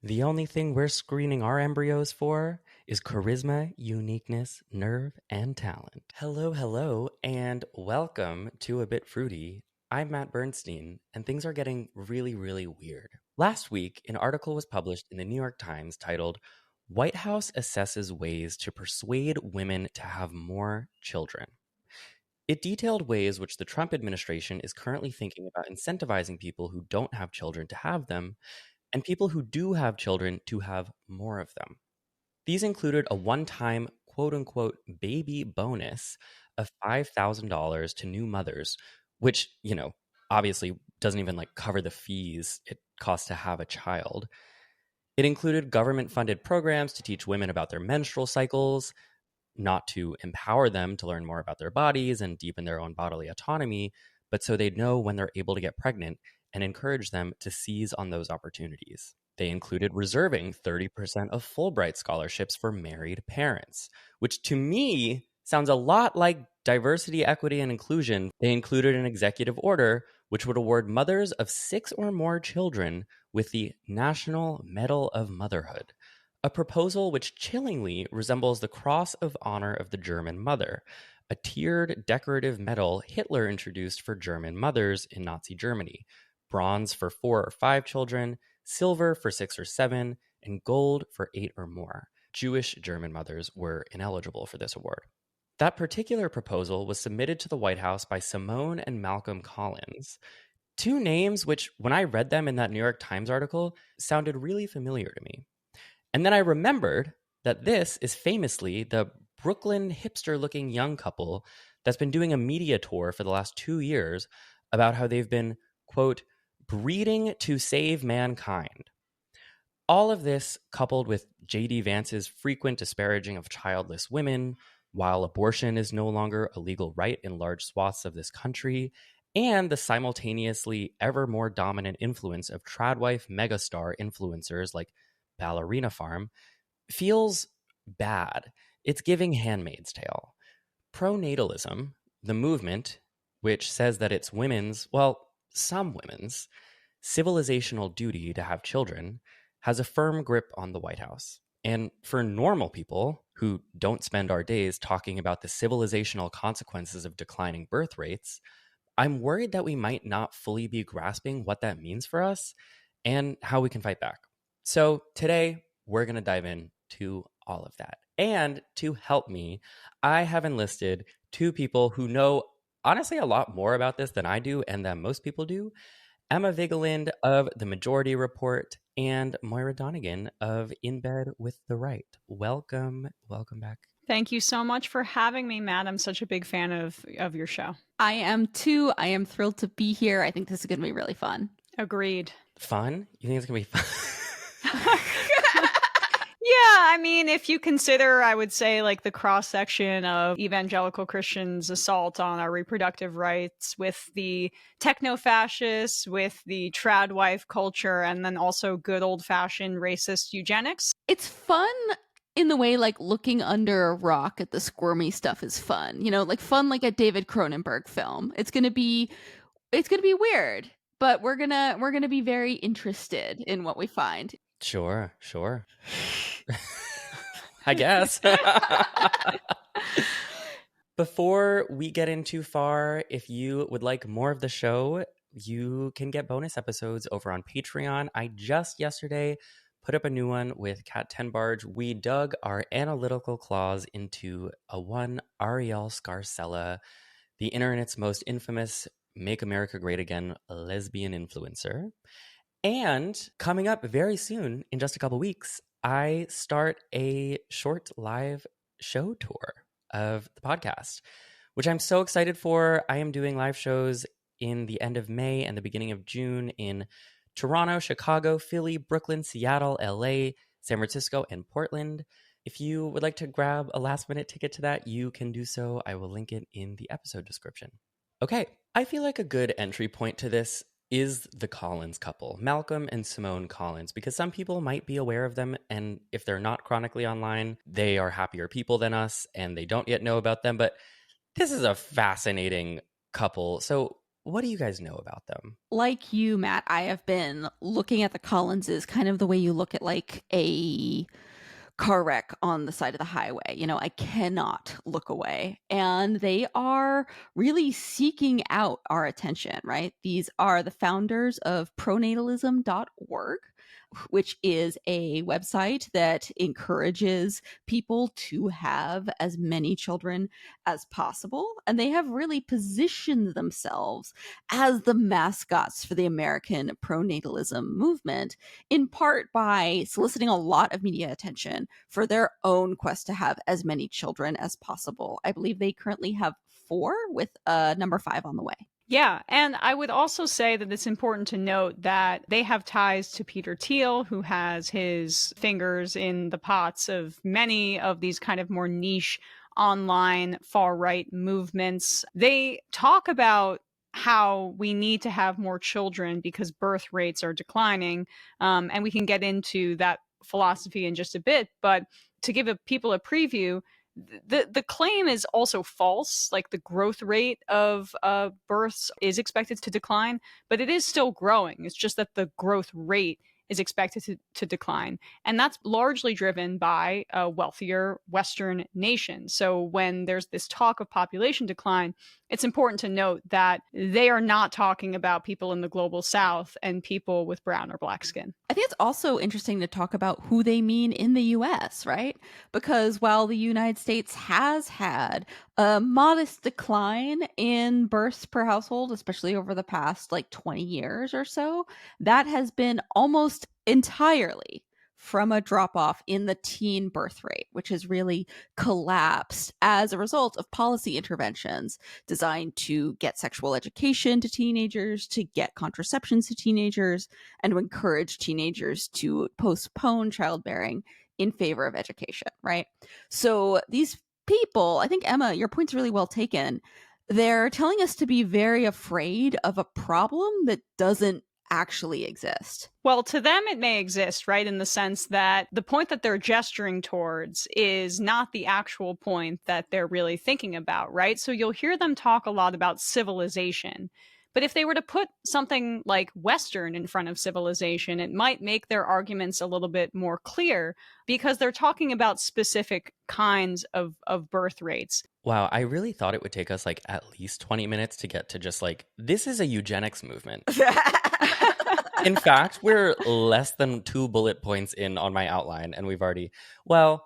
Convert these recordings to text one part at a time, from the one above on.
The only thing we're screening our embryos for is charisma, uniqueness, nerve, and talent. Hello, and welcome to A Bit Fruity. I'm Matt Bernstein, and things are getting really weird. Last week, an article was published in the New York Times titled, "White House Assesses Ways to Persuade Women to Have More Children." It detailed ways which the Trump administration is currently thinking about incentivizing people who don't have children to have them, and people who do have children to have more of them. These included a one-time quote-unquote baby bonus of $5,000 to new mothers, which, obviously doesn't even cover the fees it costs to have a child. It included government-funded programs to teach women about their menstrual cycles, not to empower them to learn more about their bodies and deepen their own bodily autonomy, but so they'd know when they're able to get pregnant and encourage them to seize on those opportunities. They included reserving 30% of Fulbright scholarships for married parents, which to me sounds a lot like diversity, equity, and inclusion. They included an executive order which would award mothers of 6 or more children with the National Medal of Motherhood, a proposal which chillingly resembles the Cross of Honor of the German Mother, a tiered decorative medal Hitler introduced for German mothers in Nazi Germany. Bronze for 4 or 5 children, silver for 6 or 7, and gold for 8 or more. Jewish German mothers were ineligible for this award. That particular proposal was submitted to the White House by Simone and Malcolm Collins, two names which, when I read them in that New York Times article, sounded really familiar to me. And then I remembered that this is famously the Brooklyn hipster-looking young couple that's been doing a media tour for the last 2 years about how they've been, quote, breeding to save mankind. All of this coupled with J.D. Vance's frequent disparaging of childless women, while abortion is no longer a legal right in large swaths of this country, and the simultaneously ever more dominant influence of Tradwife megastar influencers like Ballerina Farm, feels bad. It's giving Handmaid's Tale. Pronatalism, the movement, which says that it's women's, well, some women's, civilizational duty to have children, has a firm grip on the White House. And for normal people who don't spend our days talking about the civilizational consequences of declining birth rates, I'm worried that we might not fully be grasping what that means for us and how we can fight back. So today, we're going to dive into all of that. And to help me, I have enlisted 2 people who know, honestly, a lot more about this than I do and than most people do. Emma Vigeland of The Majority Report and Moira Donegan of In Bed with the Right. Welcome back. Thank you so much for having me, Matt. I'm such a big fan of your show. I am too. I am thrilled to be here. I think this is going to be really fun. Agreed. Fun? You think it's going to be fun? Yeah, I mean, if you consider, I would say, the cross-section of evangelical Christians' assault on our reproductive rights with the technofascists, with the Tradwife culture, and then also good old-fashioned racist eugenics. It's fun in the way looking under a rock at the squirmy stuff is fun. Fun like a David Cronenberg film. It's gonna be weird, but we're gonna be very interested in what we find. Sure. I guess. Before we get in too far, if you would like more of the show, you can get bonus episodes over on Patreon. I just yesterday put up a new one with Kat Tenbarge. We dug our analytical claws into a one Ariel Scarcella, the internet's most infamous Make America Great Again lesbian influencer. And coming up very soon, in just a couple weeks, I start a short live show tour of the podcast, which I'm so excited for. I am doing live shows in the end of May and the beginning of June in Toronto, Chicago, Philly, Brooklyn, Seattle, LA, San Francisco, and Portland. If you would like to grab a last-minute ticket to that, you can do so. I will link it in the episode description. Okay, I feel like a good entry point to this is the Collins couple, Malcolm and Simone Collins, because some people might be aware of them, and if they're not chronically online, they are happier people than us, and they don't yet know about them, but this is a fascinating couple. So what do you guys know about them? Like you, Matt, I have been looking at the Collinses kind of the way you look at like a car wreck on the side of the highway. You know, I cannot look away. And they are really seeking out our attention, right? These are the founders of pronatalism.org, which is a website that encourages people to have as many children as possible. And they have really positioned themselves as the mascots for the American pronatalism movement, in part by soliciting a lot of media attention for their own quest to have as many children as possible. I believe they currently have 4, with number 5 on the way. Yeah, and I would also say that it's important to note that they have ties to Peter Teal, who has his fingers in the pots of many of these kind of more niche online far-right movements. They talk about how we need to have more children because birth rates are declining, and we can get into that philosophy in just a bit, but to give people a preview, the claim is also false. Like, the growth rate of births is expected to decline, but it is still growing. It's just that the growth rate is expected to decline. And that's largely driven by wealthier Western nations. So when there's this talk of population decline, it's important to note that they are not talking about people in the global South and people with brown or black skin. I think it's also interesting to talk about who they mean in the US, right? Because while the United States has had a modest decline in births per household, especially over the past like 20 years or so, that has been almost entirely from a drop off in the teen birth rate, which has really collapsed as a result of policy interventions designed to get sexual education to teenagers, to get contraceptions to teenagers, and to encourage teenagers to postpone childbearing in favor of education, right? So these people, I think, Emma, your point's really well taken. They're telling us to be very afraid of a problem that doesn't actually exist. Well, to them, it may exist, right? In the sense that the point that they're gesturing towards is not the actual point that they're really thinking about, right? So you'll hear them talk a lot about civilization. But if they were to put something like Western in front of civilization, it might make their arguments a little bit more clear because they're talking about specific kinds of birth rates. Wow, I really thought it would take us like at least 20 minutes to get to just like, this is a eugenics movement. In fact, we're less than 2 bullet points in on my outline, and we've already, well,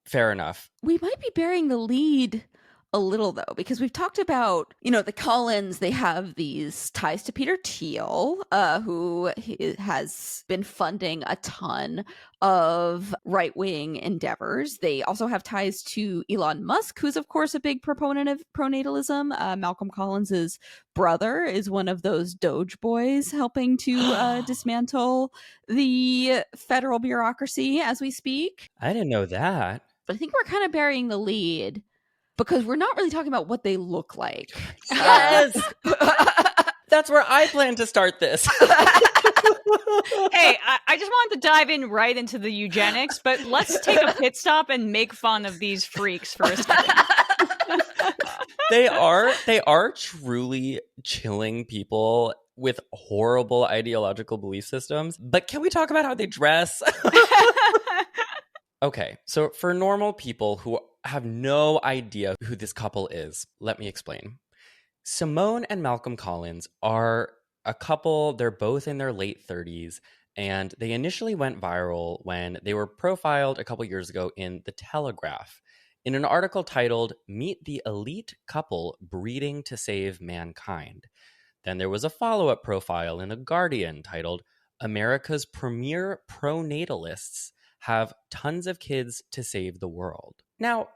fair enough. We might be bearing the lead a little, though, because we've talked about, you know, the Collins, they have these ties to Peter Teal, who has been funding a ton of right-wing endeavors. They also have ties to Elon Musk, who's, of course, a big proponent of pronatalism. Malcolm Collins's brother is one of those Doge boys helping to dismantle the federal bureaucracy as we speak. I didn't know that. But I think we're kind of burying the lead because we're not really talking about what they look like. Yes! That's where I plan to start this. Hey, I just wanted to dive in right into the eugenics, but let's take a pit stop and make fun of these freaks for a second. They are truly chilling people with horrible ideological belief systems. But can we talk about how they dress? Okay, so for normal people who have no idea who this couple is, let me explain. Simone and Malcolm Collins are a couple. They're both in their late 30s, and they initially went viral when they were profiled a couple years ago in The Telegraph in an article titled "Meet the Elite Couple Breeding to Save Mankind." Then there was a follow-up profile in The Guardian titled "America's Premier Pronatalists Have Tons of Kids to Save the World." Now,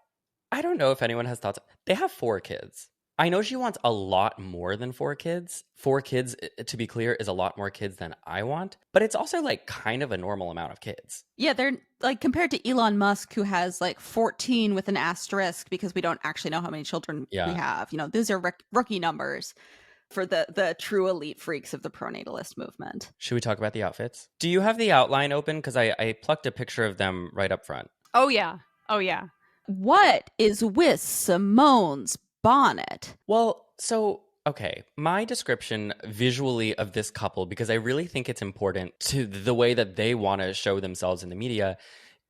I don't know if anyone has thoughts. They have 4 kids. I know she wants a lot more than 4 kids. 4 kids, to be clear, is a lot more kids than I want. But it's also like kind of a normal amount of kids. Yeah, they're like compared to Elon Musk, who has like 14 with an asterisk because we don't actually know how many children we have. You know, these are rookie numbers for the true elite freaks of the pronatalist movement. Should we talk about the outfits? Do you have the outline open? Because I plucked a picture of them right up front. Oh, yeah. Oh, yeah. What is with Simone's bonnet? Well, so Okay, my description visually of this couple, because I really think it's important to the way that they want to show themselves in the media,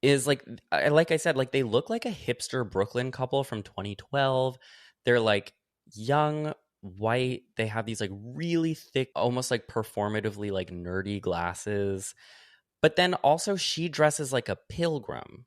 is like I said, like they look like a hipster Brooklyn couple from 2012. They're like young, white. They have these like really thick, almost like performatively like nerdy glasses. But then also she dresses like a pilgrim,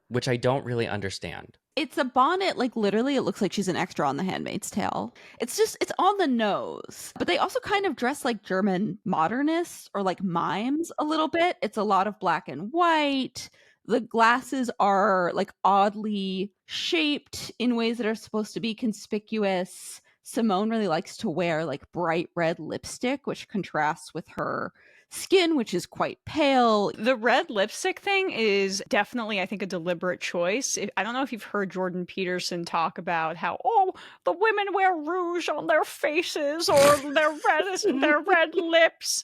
which I don't really understand. It's a bonnet, like literally, it looks like she's an extra on The Handmaid's Tale. It's on the nose. But they also kind of dress like German modernists or like mimes a little bit. It's a lot of black and white. The glasses are like oddly shaped in ways that are supposed to be conspicuous. Simone really likes to wear like bright red lipstick, which contrasts with her skin, which is quite pale. The red lipstick thing is definitely, I think, a deliberate choice. I don't know if you've heard Jordan Peterson talk about how, oh, the women wear rouge on their faces or their red lips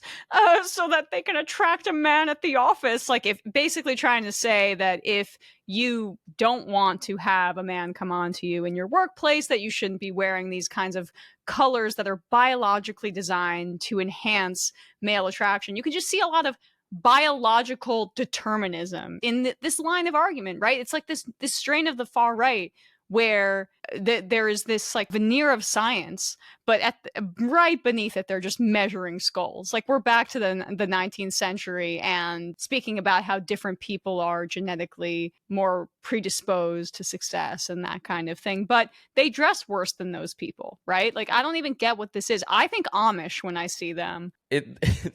so that they can attract a man at the office. Like, if basically trying to say that if you don't want to have a man come on to you in your workplace, that you shouldn't be wearing these kinds of colors that are biologically designed to enhance male attraction. You can just see a lot of biological determinism in this line of argument, right? It's like this strain of the far right where there is this like veneer of science, but right beneath it, they're just measuring skulls. Like we're back to the 19th century and speaking about how different people are genetically more predisposed to success and that kind of thing. But they dress worse than those people, right? Like I don't even get what this is. I think Amish when I see them.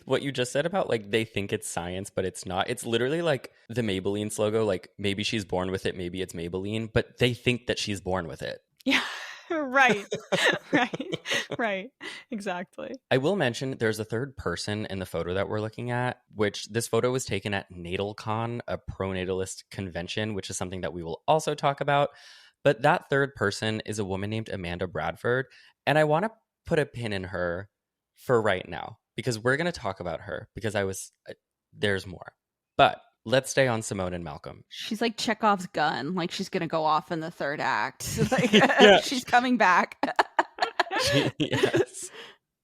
What you just said about like they think it's science, but it's not. It's literally like the Maybelline's logo. Like maybe she's born with it, maybe it's Maybelline, but they think that she's born with it. Yeah, right. right. Exactly. I will mention there's a third person in the photo that we're looking at, which this photo was taken at NatalCon, a pronatalist convention, which is something that we will also talk about. But that third person is a woman named Amanda Bradford. And I want to put a pin in her for right now, because we're going to talk about her because there's more. But let's stay on Simone and Malcolm. She's like Chekhov's gun. Like she's going to go off in the third act. Like, Yeah. she's coming back. Yes.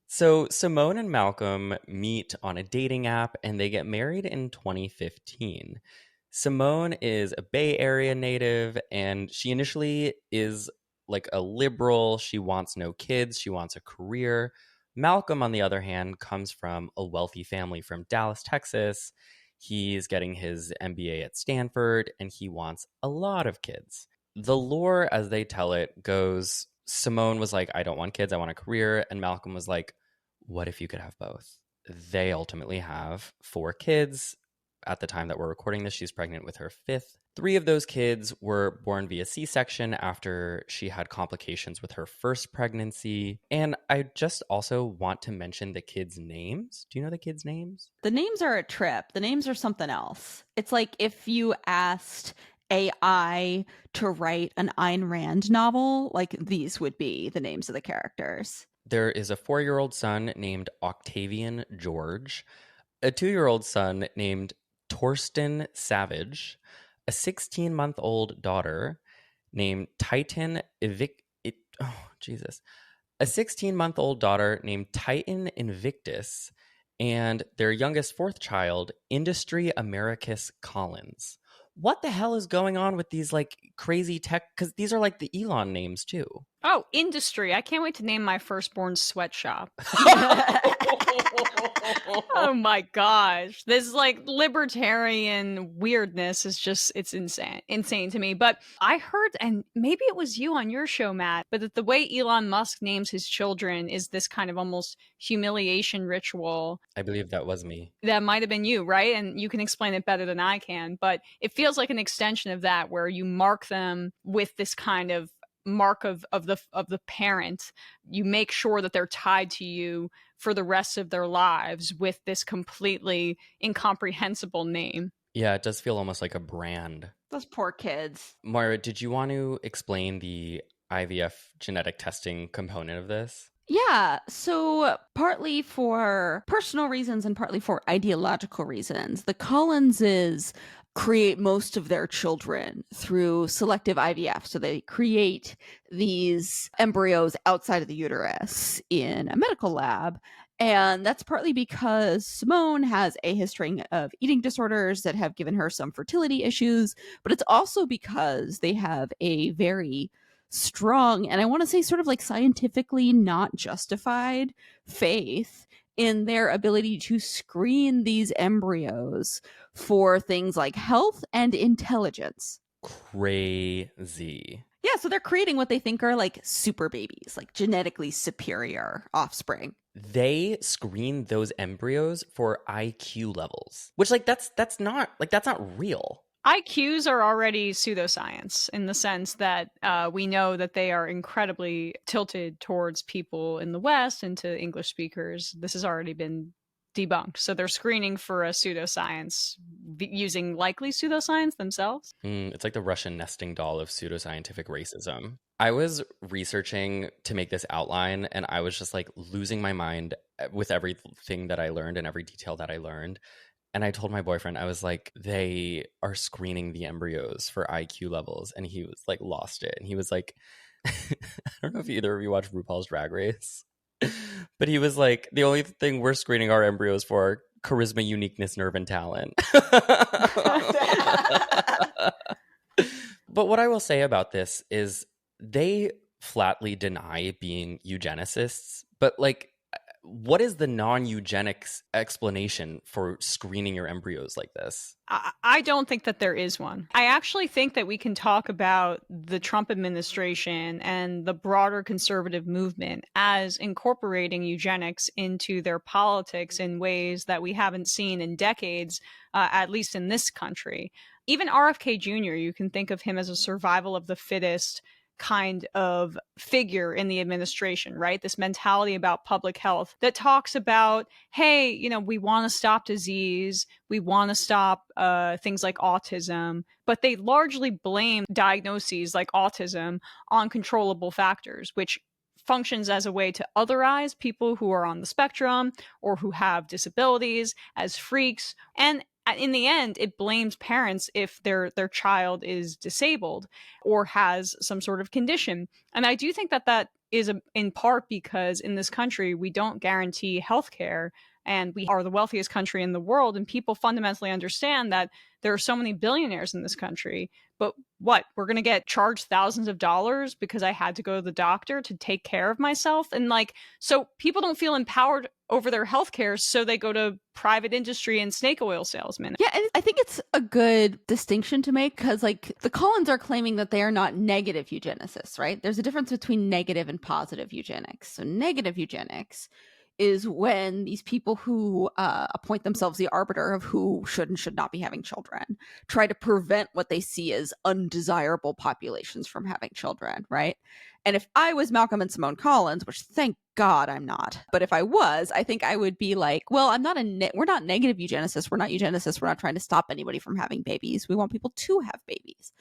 So Simone and Malcolm meet on a dating app and they get married in 2015. Simone is a Bay Area native and she initially is like a liberal. She wants no kids. She wants a career. Malcolm, on the other hand, comes from a wealthy family from Dallas, Texas. He's getting his MBA at Stanford and he wants a lot of kids. The lore, as they tell it, goes Simone was like, I don't want kids, I want a career. And Malcolm was like, what if you could have both? They ultimately have 4 kids. At the time that we're recording this, she's pregnant with her 5th. 3 of those kids were born via C-section after she had complications with her first pregnancy. And I just also want to mention the kids' names. Do you know the kids' names? The names are a trip. The names are something else. It's like if you asked AI to write an Ayn Rand novel, like these would be the names of the characters. There is a 4-year-old son named Octavian George, a 2-year-old son named Torsten Savage, a 16-month-old daughter named Titan a 16-month-old daughter named Titan Invictus, and their youngest 4th child, Industry Americus Collins. What the hell is going on with these like crazy tech? Because these are like the Elon names too. Oh, Industry. I can't wait to name my firstborn sweatshop. Oh my gosh. This like libertarian weirdness is just, it's insane to me. But I heard, and maybe it was you on your show, Matt, but that the way Elon Musk names his children is this kind of almost humiliation ritual. I believe that was me. That might have been you, right? And you can explain it better than I can, but it feels like an extension of that where you mark them with this kind of mark of the parent. You make sure that they're tied to you for the rest of their lives with this completely incomprehensible name. Yeah, it does feel almost like a brand. Those poor kids. Moira, did you want to explain the IVF genetic testing component of this? Yeah, so partly for personal reasons and partly for ideological reasons, the Collinses create most of their children through selective IVF. So they create these embryos outside of the uterus in a medical lab. And that's partly because Simone has a history of eating disorders that have given her some fertility issues, but it's also because they have a very strong, and I want to say sort of like scientifically not justified, faith in their ability to screen these embryos for things like health and intelligence. Crazy. Yeah, so they're creating what they think are like super babies, like genetically superior offspring. They screen those embryos for IQ levels, which that's not real. IQs are already pseudoscience in the sense that we know that they are incredibly tilted towards people in the West and to English speakers. This has already been debunked. So they're screening for a pseudoscience using likely pseudoscience themselves. It's like the Russian nesting doll of pseudoscientific racism. I was researching to make this outline, and I was just like losing my mind with everything that I learned and every detail that I learned. And I told my boyfriend, I was like, they are screening the embryos for IQ levels. And he was like, lost it. And he was like, I don't know if either of you watch RuPaul's Drag Race, but he was like, the only thing we're screening our embryos for are charisma, uniqueness, nerve, and talent. But what I will say about this is they flatly deny being eugenicists, but like, what is the non-eugenics explanation for screening your embryos like this? I don't think that there is one. I actually think that we can talk about the Trump administration and the broader conservative movement as incorporating eugenics into their politics in ways that we haven't seen in decades, at least in this country. Even RFK Jr., you can think of him as a survival of the fittest kind of figure in the administration, right? This mentality about public health that talks about, hey, we want to stop disease, we want to stop things like autism, but they largely blame diagnoses like autism on controllable factors, which functions as a way to otherize people who are on the spectrum or who have disabilities as freaks. And in the end, it blames parents if their child is disabled or has some sort of condition. And I do think that is in part because in this country, we don't guarantee healthcare, and we are the wealthiest country in the world. And people fundamentally understand that there are so many billionaires in this country. But what? We're going to get charged thousands of dollars because I had to go to the doctor to take care of myself. And so people don't feel empowered over their healthcare, so they go to private industry and snake oil salesmen. Yeah, and I think it's a good distinction to make because, the Collins are claiming that they are not negative eugenicists, right? There's a difference between negative and positive eugenics. So, negative eugenics is when these people who appoint themselves the arbiter of who should and should not be having children try to prevent what they see as undesirable populations from having children, right? And if I was Malcolm and Simone Collins, which thank God I'm not, but if I was, I think I would be like, well, we're not negative eugenicists. We're not eugenicists. We're not trying to stop anybody from having babies. We want people to have babies.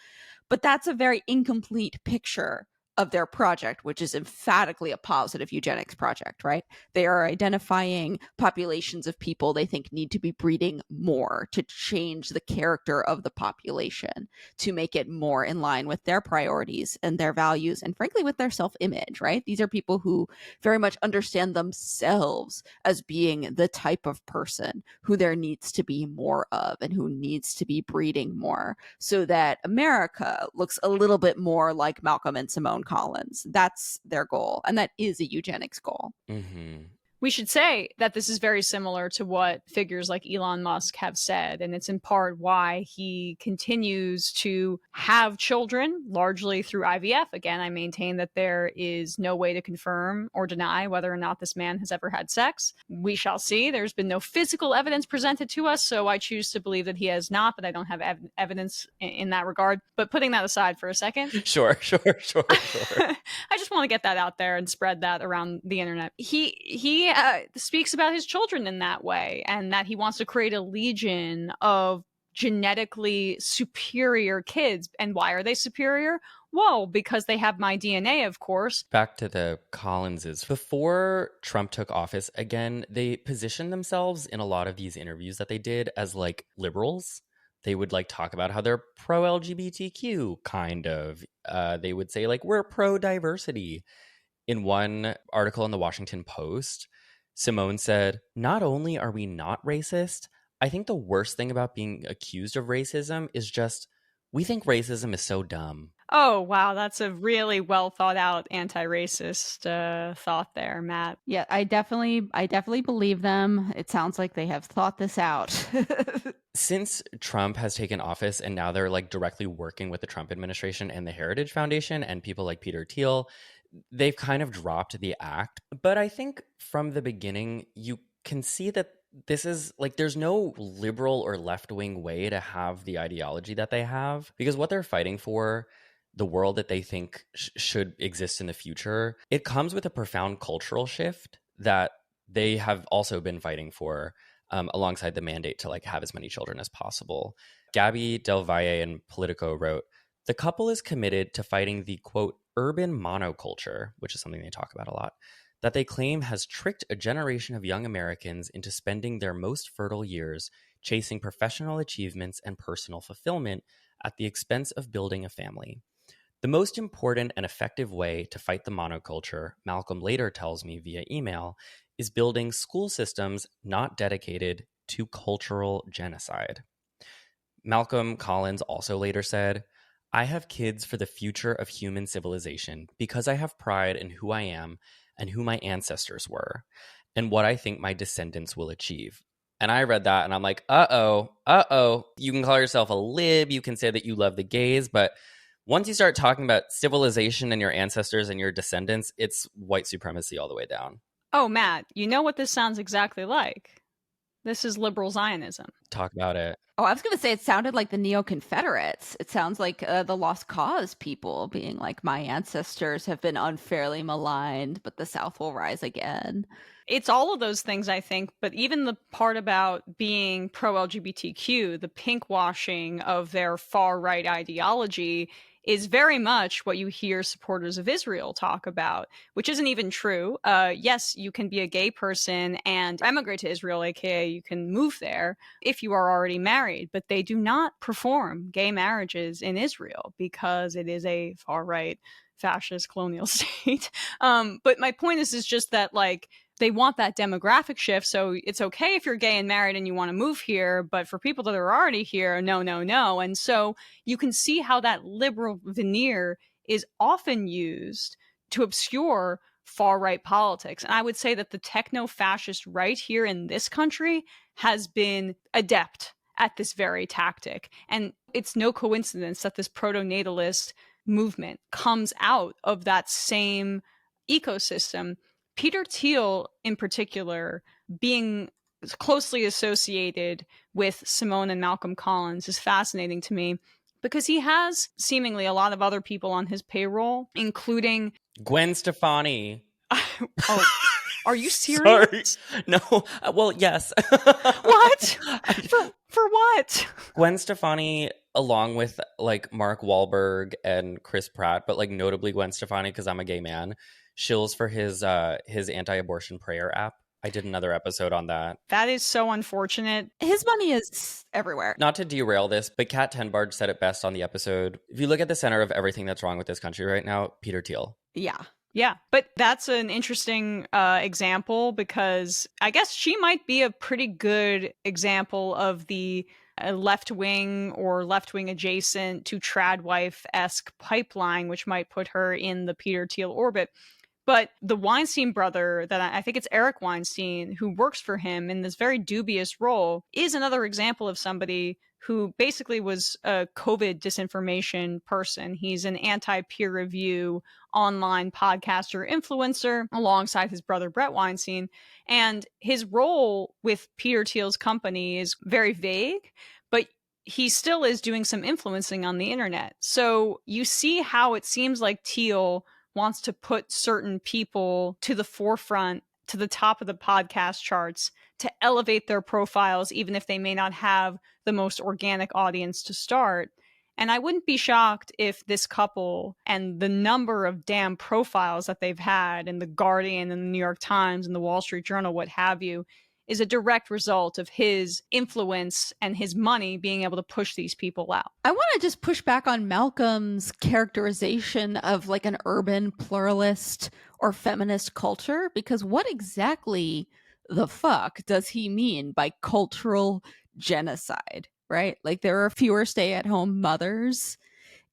But that's a very incomplete picture of their project, which is emphatically a positive eugenics project, right? They are identifying populations of people they think need to be breeding more to change the character of the population, to make it more in line with their priorities and their values, and frankly, with their self-image, right? These are people who very much understand themselves as being the type of person who there needs to be more of and who needs to be breeding more so that America looks a little bit more like Malcolm and Simone Collins. That's their goal, and that is a eugenics goal. Mm-hmm. We should say that this is very similar to what figures like Elon Musk have said, and it's in part why he continues to have children, largely through IVF. Again, I maintain that there is no way to confirm or deny whether or not this man has ever had sex. We shall see. There's been no physical evidence presented to us, so I choose to believe that he has not, but I don't have evidence in that regard. But putting that aside for a second. Sure. I just want to get that out there and spread that around the internet. He speaks about his children in that way, and that he wants to create a legion of genetically superior kids. And why are they superior? Well, because they have my DNA, of course. Back to the Collinses. Before Trump took office again, they positioned themselves in a lot of these interviews that they did as like liberals. They would like talk about how they're pro LGBTQ, kind of. They would say like, we're pro diversity. In one article in the Washington Post, Simone said, not only are we not racist, I think the worst thing about being accused of racism is just, we think racism is so dumb. Oh, wow. That's a really well thought out anti-racist thought there, Matt. Yeah, I definitely believe them. It sounds like they have thought this out. Since Trump has taken office and now they're like directly working with the Trump administration and the Heritage Foundation and people like Peter Teal, they've kind of dropped the act. But I think from the beginning, you can see that this is like, there's no liberal or left-wing way to have the ideology that they have, because what they're fighting for, the world that they think should exist in the future, it comes with a profound cultural shift that they have also been fighting for, alongside the mandate to like have as many children as possible. Gabby Del Valle in Politico wrote, the couple is committed to fighting the, quote, urban monoculture, which is something they talk about a lot, that they claim has tricked a generation of young Americans into spending their most fertile years chasing professional achievements and personal fulfillment at the expense of building a family. The most important and effective way to fight the monoculture, Malcolm later tells me via email, is building school systems not dedicated to cultural genocide. Malcolm Collins also later said, I have kids for the future of human civilization because I have pride in who I am and who my ancestors were and what I think my descendants will achieve. And I read that and I'm like, uh-oh. You can call yourself a lib, you can say that you love the gays, but once you start talking about civilization and your ancestors and your descendants, it's white supremacy all the way down. Oh, Matt, you know what this sounds exactly like? This is liberal Zionism. Talk about it. Oh, I was going to say it sounded like the neo-Confederates. It sounds like the Lost Cause people being like, my ancestors have been unfairly maligned, but the South will rise again. It's all of those things, I think, but even the part about being pro-LGBTQ, the pink washing of their far-right ideology is very much what you hear supporters of Israel talk about, which isn't even true. Yes, you can be a gay person and emigrate to Israel, aka you can move there if you are already married, but they do not perform gay marriages in Israel because it is a far-right fascist colonial state. But my point is just that, like, they want that demographic shift. So it's okay if you're gay and married and you want to move here, but for people that are already here, no. And so you can see how that liberal veneer is often used to obscure far-right politics. And I would say that the techno-fascist right here in this country has been adept at this very tactic. And it's no coincidence that this proto-natalist movement comes out of that same ecosystem. Peter Teal, in particular, being closely associated with Simone and Malcolm Collins is fascinating to me because he has seemingly a lot of other people on his payroll, including Gwen Stefani. Oh, are you serious? Sorry. No. Well, yes. What? For what? Gwen Stefani, along with like Mark Wahlberg and Chris Pratt, but like notably Gwen Stefani because I'm a gay man, shills for his anti-abortion prayer app. I did another episode on that. That is so unfortunate. His money is everywhere. Not to derail this, but Kat Tenbard said it best on the episode. If you look at the center of everything that's wrong with this country right now, Peter Teal. Yeah, but that's an interesting example because I guess she might be a pretty good example of the left-wing or left-wing adjacent to Tradwife-esque pipeline, which might put her in the Peter Teal orbit. But the Weinstein brother, that I think it's Eric Weinstein, who works for him in this very dubious role, is another example of somebody who basically was a COVID disinformation person. He's an anti-peer review online podcaster influencer alongside his brother Brett Weinstein. And his role with Peter Thiel's company is very vague, but he still is doing some influencing on the internet. So you see how it seems like Teal wants to put certain people to the forefront, to the top of the podcast charts, to elevate their profiles, even if they may not have the most organic audience to start. And I wouldn't be shocked if this couple and the number of damn profiles that they've had in The Guardian and the New York Times and the Wall Street Journal, what have you, is a direct result of his influence and his money being able to push these people out. I want to just push back on Malcolm's characterization of like an urban pluralist or feminist culture, because what exactly the fuck does he mean by cultural genocide, right? Like there are fewer stay-at-home mothers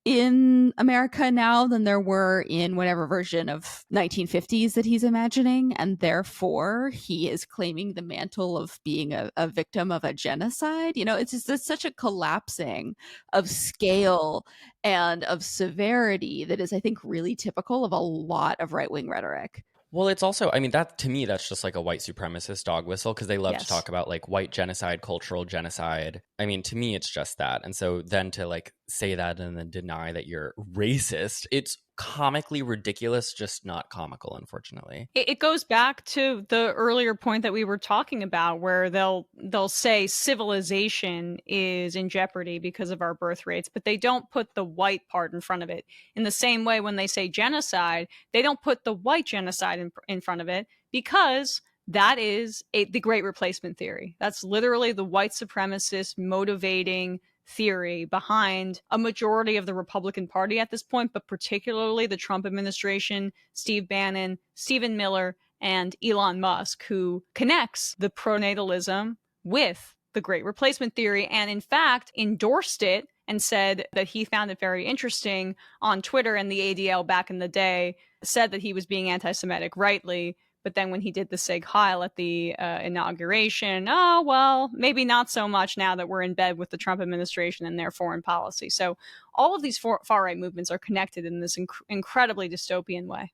in America now than there were in whatever version of 1950s that he's imagining, and therefore he is claiming the mantle of being a victim of a genocide. You know, it's such a collapsing of scale and of severity that is, I think, really typical of a lot of right-wing rhetoric. Well, it's also, I mean, that to me, that's just like a white supremacist dog whistle, because they love to Yes. talk about like white genocide, cultural genocide. I mean, to me, it's just that. And so then to like say that and then deny that you're racist, it's comically ridiculous, just not comical, unfortunately. It goes back to the earlier point that we were talking about, where they'll say civilization is in jeopardy because of our birth rates, but they don't put the white part in front of it. In the same way, when they say genocide, they don't put the white genocide in front of it, because that is the Great Replacement theory. That's literally the white supremacist motivating theory behind a majority of the Republican Party at this point, but particularly the Trump administration, Steve Bannon, Stephen Miller, and Elon Musk, who connects the pronatalism with the Great Replacement theory, and in fact endorsed it and said that he found it very interesting on Twitter. And the ADL back in the day said that he was being anti-Semitic, rightly. But then when he did the Sig Heil at the inauguration, oh, well, maybe not so much now that we're in bed with the Trump administration and their foreign policy. So all of these far-right movements are connected in this incredibly dystopian way.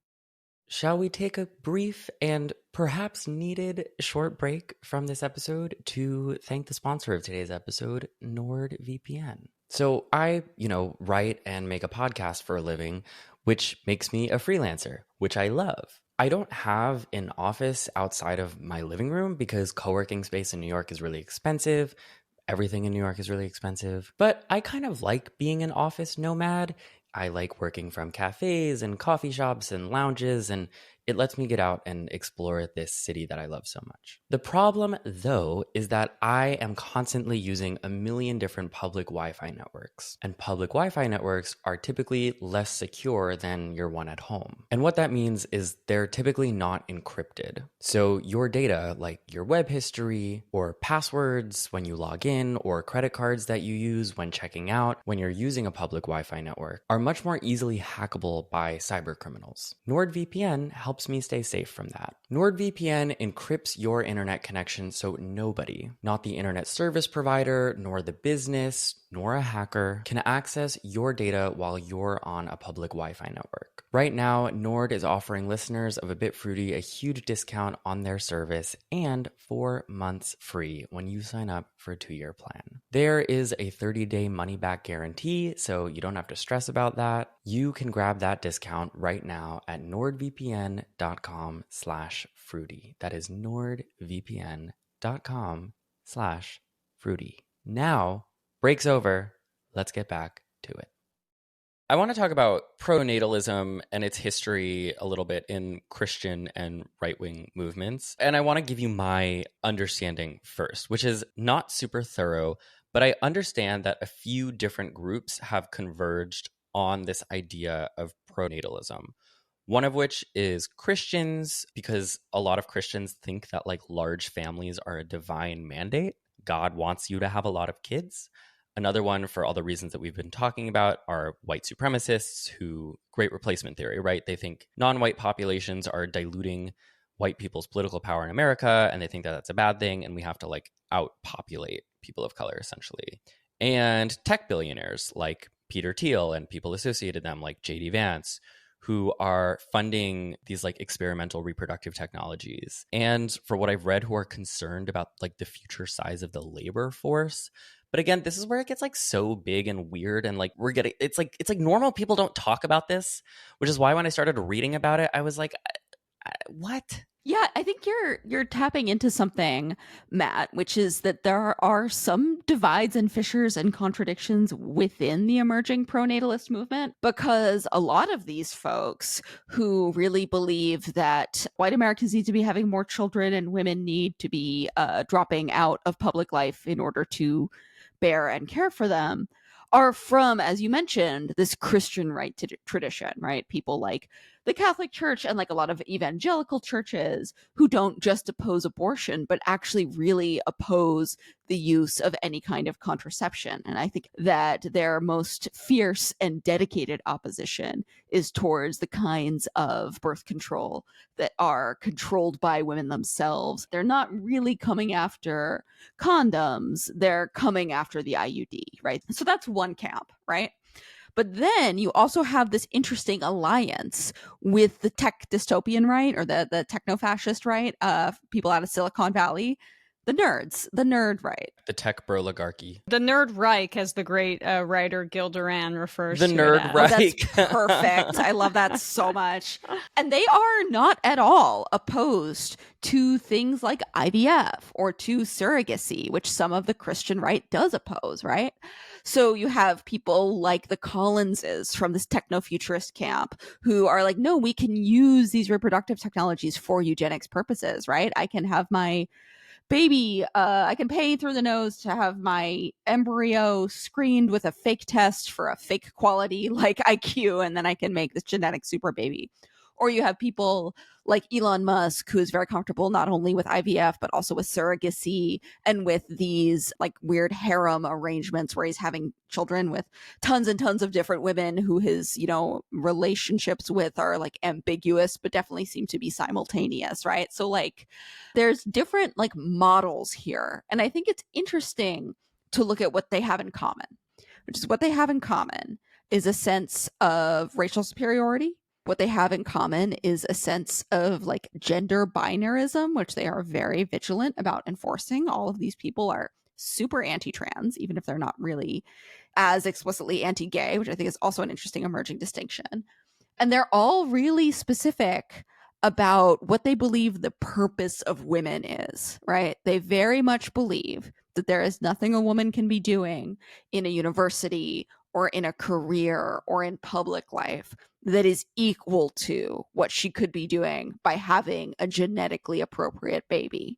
Shall we take a brief and perhaps needed short break from this episode to thank the sponsor of today's episode, NordVPN? So I, write and make a podcast for a living, which makes me a freelancer, which I love. I don't have an office outside of my living room because co-working space in New York is really expensive. Everything in New York is really expensive. But I kind of like being an office nomad. I like working from cafes and coffee shops and lounges, and it lets me get out and explore this city that I love so much. The problem, though, is that I am constantly using a million different public Wi-Fi networks. And public Wi-Fi networks are typically less secure than your one at home. And what that means is they're typically not encrypted. So your data, like your web history or passwords when you log in, or credit cards that you use when checking out, when you're using a public Wi-Fi network, are much more easily hackable by cyber criminals. NordVPN helps me stay safe from that. NordVPN encrypts your internet connection so nobody, not the internet service provider, nor the business, nor a hacker, can access your data while you're on a public Wi-Fi network. Right now, Nord is offering listeners of A Bit Fruity a huge discount on their service and 4 months free when you sign up for a 2-year plan. There is a 30-day money-back guarantee, so you don't have to stress about that. You can grab that discount right now at nordvpn.com/fruity. That is nordvpn.com/fruity. Now, break's over. Let's get back to it. I want to talk about pronatalism and its history a little bit in Christian and right-wing movements. And I want to give you my understanding first, which is not super thorough, but I understand that a few different groups have converged on this idea of pronatalism. One of which is Christians, because a lot of Christians think that like large families are a divine mandate. God wants you to have a lot of kids. Another one, for all the reasons that we've been talking about, are white supremacists who, Great Replacement theory, right? They think non-white populations are diluting white people's political power in America, and they think that that's a bad thing, and we have to like outpopulate people of color, essentially. And tech billionaires like Peter Teal and people associated them like J.D. Vance, who are funding these like experimental reproductive technologies. And for what I've read, who are concerned about like the future size of the labor force. But again, this is where it gets like so big and weird, and like it's like normal people don't talk about this, which is why when I started reading about it, I was like, What? Yeah, I think you're tapping into something, Matt, which is that there are some divides and fissures and contradictions within the emerging pronatalist movement, because a lot of these folks who really believe that white Americans need to be having more children and women need to be dropping out of public life in order to bear and care for them are from, as you mentioned, this Christian right tradition, right? People like the Catholic Church and like a lot of evangelical churches who don't just oppose abortion, but actually really oppose the use of any kind of contraception. And I think that their most fierce and dedicated opposition is towards the kinds of birth control that are controlled by women themselves. They're not really coming after condoms, they're coming after the IUD, right? So that's one camp, right? But then you also have this interesting alliance with the tech dystopian right, or the techno-fascist right, people out of Silicon Valley, the nerds, the nerd right. The tech broligarchy. The Nerd Reich, as the great writer Gil Duran refers The to Nerd it as. Reich. Oh, that's perfect. I love that so much. And they are not at all opposed to things like IVF or to surrogacy, which some of the Christian right does oppose, right? So you have people like the Collinses from this techno-futurist camp who are like, no, we can use these reproductive technologies for eugenics purposes, right? I can have my baby, I can pay through the nose to have my embryo screened with a fake test for a fake quality like IQ, and then I can make this genetic super baby. Or you have people like Elon Musk, who is very comfortable not only with IVF, but also with surrogacy and with these like weird harem arrangements where he's having children with tons and tons of different women who his, relationships with are like ambiguous, but definitely seem to be simultaneous, right? So like there's different like models here. And I think it's interesting to look at what they have in common, which is what they have in common is a sense of racial superiority. What they have in common is a sense of like gender binarism, which they are very vigilant about enforcing. All of these people are super anti-trans, even if they're not really as explicitly anti-gay, which I think is also an interesting emerging distinction. And they're all really specific about what they believe the purpose of women is, right? They very much believe that there is nothing a woman can be doing in a university or in a career or in public life that is equal to what she could be doing by having a genetically appropriate baby.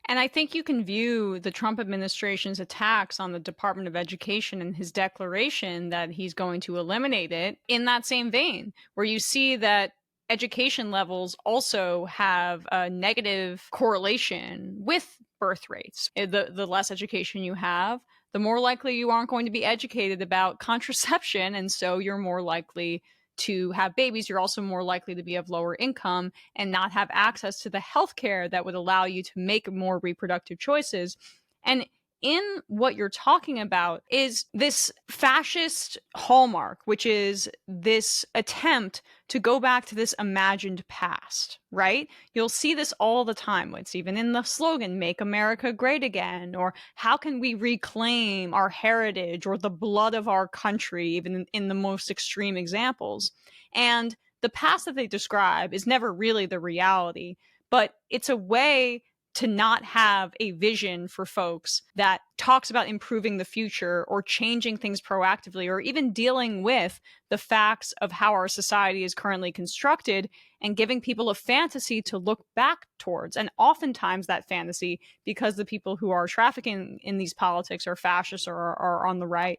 And I think you can view the Trump administration's attacks on the Department of Education and his declaration that he's going to eliminate it in that same vein, where you see that education levels also have a negative correlation with birth rates. The less education you have, the more likely you aren't going to be educated about contraception, and so you're more likely to have babies. You're also more likely to be of lower income and not have access to the healthcare that would allow you to make more reproductive choices. And in what you're talking about is this fascist hallmark, which is this attempt to go back to this imagined past, right? You'll see this all the time. It's even in the slogan, Make America Great Again, or how can we reclaim our heritage or the blood of our country, even in the most extreme examples. And the past that they describe is never really the reality, but it's a way to not have a vision for folks that talks about improving the future or changing things proactively or even dealing with the facts of how our society is currently constructed and giving people a fantasy to look back towards. And oftentimes that fantasy, because the people who are trafficking in these politics are fascists or are on the right,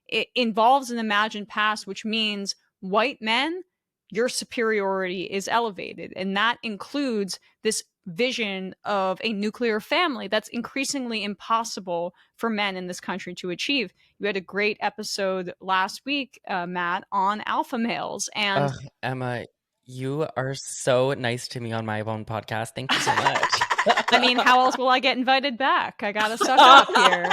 it involves an imagined past, which means white men, your superiority is elevated. And that includes this vision of a nuclear family that's increasingly impossible for men in this country to achieve. You had a great episode last week, Matt, on alpha males. And Emma, you are so nice to me on my own podcast. Thank you so much. I mean, how else will I get invited back? I gotta suck up here.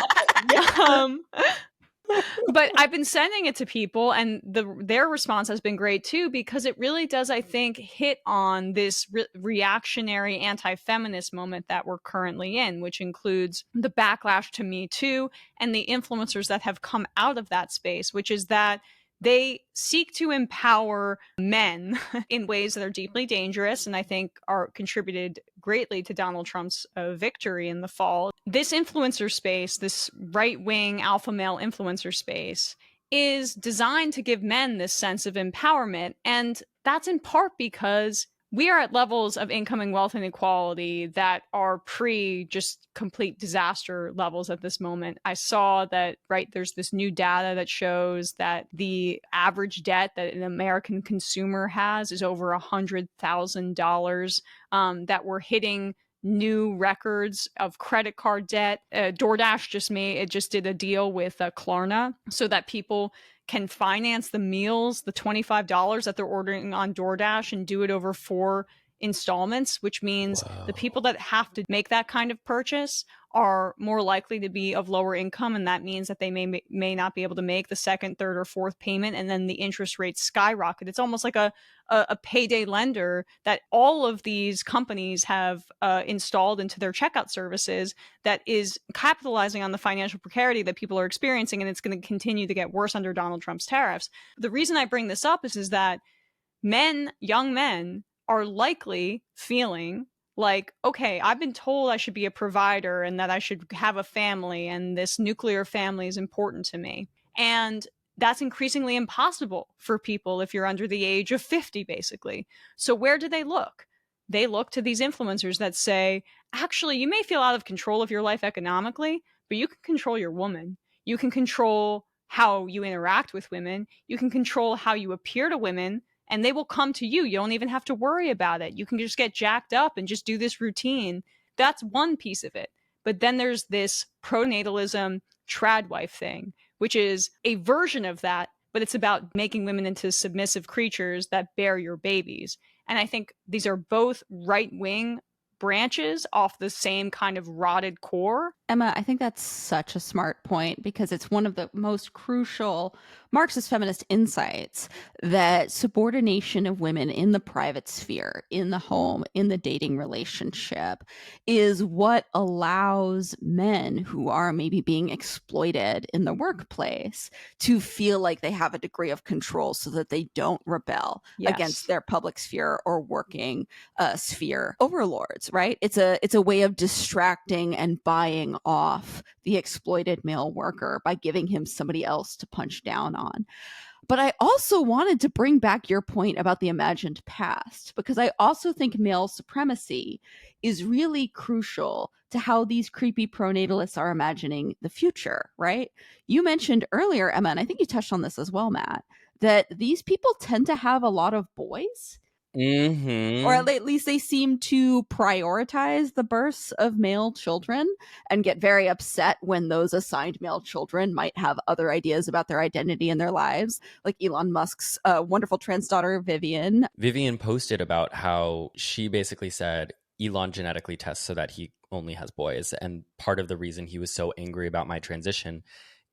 But I've been sending it to people, and their response has been great too, because it really does, I think, hit on this reactionary anti-feminist moment that we're currently in, which includes the backlash to Me Too and the influencers that have come out of that space, which is that they seek to empower men in ways that are deeply dangerous and I think are contributed greatly to Donald Trump's victory in the fall. This influencer space, this right-wing alpha male influencer space, is designed to give men this sense of empowerment. And that's in part because we are at levels of income and wealth inequality that are pre just complete disaster levels at this moment. I saw that, right, there's this new data that shows that the average debt that an American consumer has is over $100,000, that we're hitting new records of credit card debt. DoorDash just did a deal with Klarna so that people can finance the meals, the $25 that they're ordering on DoorDash, and do it over 4 installments, which means the people that have to make that kind of purchase are more likely to be of lower income, and that means that they may not be able to make the second, third, or fourth payment, and then the interest rates skyrocket. It's almost like a payday lender that all of these companies have installed into their checkout services that is capitalizing on the financial precarity that people are experiencing, and it's going to continue to get worse under Donald Trump's tariffs. The reason I bring this up is that young men, are likely feeling like, okay, I've been told I should be a provider and that I should have a family, and this nuclear family is important to me. And that's increasingly impossible for people if you're under the age of 50, basically. So where do they look? They look to these influencers that say, actually, you may feel out of control of your life economically, but you can control your woman. You can control how you interact with women. You can control how you appear to women, and they will come to you. You don't even have to worry about it. You can just get jacked up and just do this routine. That's one piece of it. But then there's this pronatalism Tradwife thing, which is a version of that, but it's about making women into submissive creatures that bear your babies. And I think these are both right-wing branches off the same kind of rotted core. Emma, I think that's such a smart point because it's one of the most crucial Marxist feminist insights that subordination of women in the private sphere, in the home, in the dating relationship is what allows men who are maybe being exploited in the workplace to feel like they have a degree of control so that they don't rebel against their public sphere or working sphere overlords, right? It's a way of distracting and buying off the exploited male worker by giving him somebody else to punch down on. But I also wanted to bring back your point about the imagined past, because I also think male supremacy is really crucial to how these creepy pronatalists are imagining the future, right? You mentioned earlier, Emma, and I think you touched on this as well, Matt, that these people tend to have a lot of boys. Or at least they seem to prioritize the births of male children and get very upset when those assigned male children might have other ideas about their identity and their lives, like Elon Musk's wonderful trans daughter, Vivian. Vivian posted about how she basically said Elon genetically tests so that he only has boys. And part of the reason he was so angry about my transition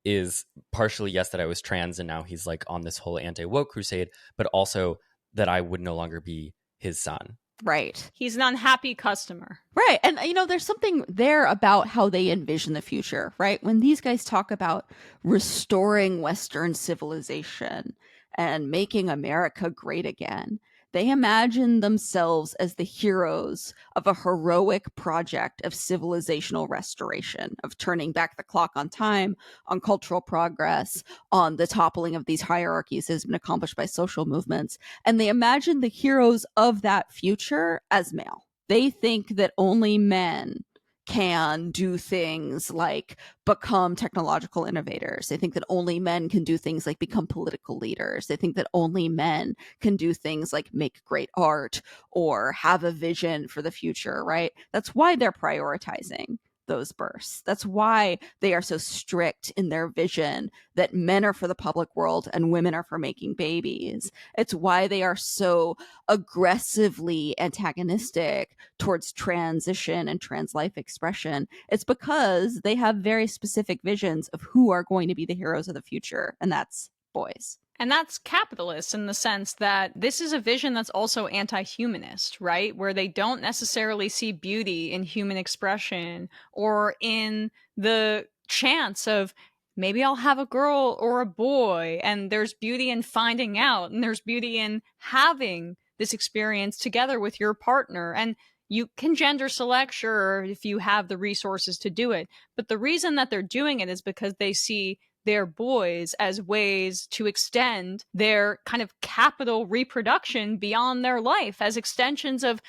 is partially, yes, that I was trans and now he's like on this whole anti-woke crusade, but also that I would no longer be his son. Right. He's an unhappy customer. Right. And, there's something there about how they envision the future, right? When these guys talk about restoring Western civilization and making America great again, they imagine themselves as the heroes of a heroic project of civilizational restoration, of turning back the clock on time, on cultural progress, on the toppling of these hierarchies that has been accomplished by social movements. And they imagine the heroes of that future as male. They think that only men can do things like become technological innovators. They think that only men can do things like become political leaders. They think that only men can do things like make great art or have a vision for the future, right? That's why they're prioritizing those births. That's why they are so strict in their vision that men are for the public world and women are for making babies. It's why they are so aggressively antagonistic towards transition and trans life expression. It's because they have very specific visions of who are going to be the heroes of the future, and that's boys. And that's capitalist in the sense that this is a vision that's also anti-humanist, right? Where they don't necessarily see beauty in human expression or in the chance of maybe I'll have a girl or a boy. And there's beauty in finding out, and there's beauty in having this experience together with your partner. And you can gender select, sure, if you have the resources to do it. But the reason that they're doing it is because they see their boys as ways to extend their kind of capital reproduction beyond their life, as extensions of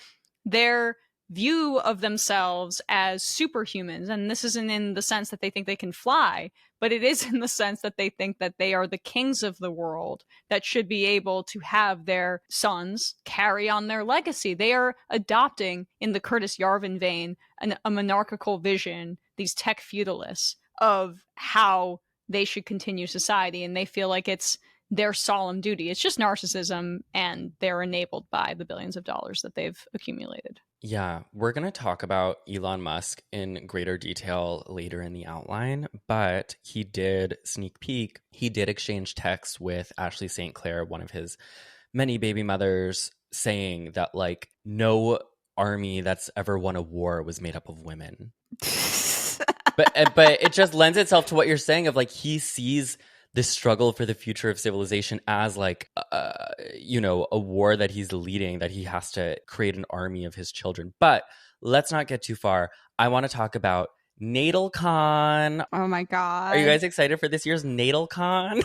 their view of themselves as superhumans. And this isn't in the sense that they think they can fly, but it is in the sense that they think that they are the kings of the world that should be able to have their sons carry on their legacy. They are adopting, in the Curtis Yarvin vein, a monarchical vision, these tech feudalists, of how they should continue society. And they feel like it's their solemn duty. It's just narcissism, and they're enabled by the billions of dollars that they've accumulated. Yeah, we're going to talk about Elon Musk in greater detail later in the outline, but he did sneak peek. He did exchange texts with Ashley St. Clair, one of his many baby mothers, saying that, like, no army that's ever won a war was made up of women. But it just lends itself to what you're saying of, like, he sees this struggle for the future of civilization as, like, a war that he's leading, that he has to create an army of his children. But let's not get too far. I want to talk about NatalCon. Oh my God. Are you guys excited for this year's NatalCon?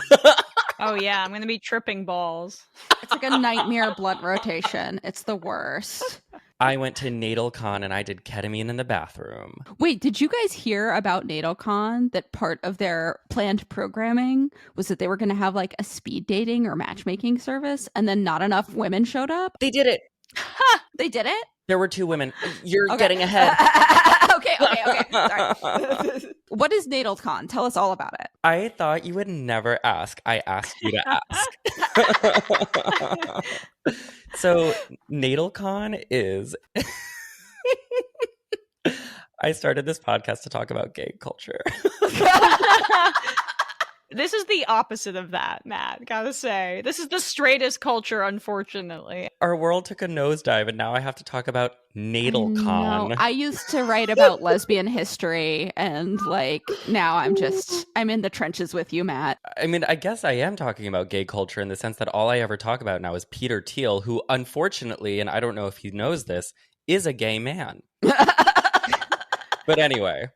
Oh yeah, I'm going to be tripping balls. It's like a nightmare blunt rotation. It's the worst. I went to NatalCon and I did ketamine in the bathroom. Wait, did you guys hear about NatalCon? That part of their planned programming was that they were going to have like a speed dating or matchmaking service, and then not enough women showed up? They did it. They did it? There were 2 women. You're Okay. Getting ahead. Okay. Sorry. What is NatalCon? Tell us all about it. I thought you would never ask. I asked you to ask. So NatalCon is... I started this podcast to talk about gay culture. This is the opposite of that, Matt. Gotta say. This is the straightest culture, unfortunately. Our world took a nosedive, and now I have to talk about NatalCon. No, I used to write about lesbian history, and like now I'm in the trenches with you, Matt. I mean, I guess I am talking about gay culture in the sense that all I ever talk about now is Peter Teal, who unfortunately, and I don't know if he knows this, is a gay man. But anyway,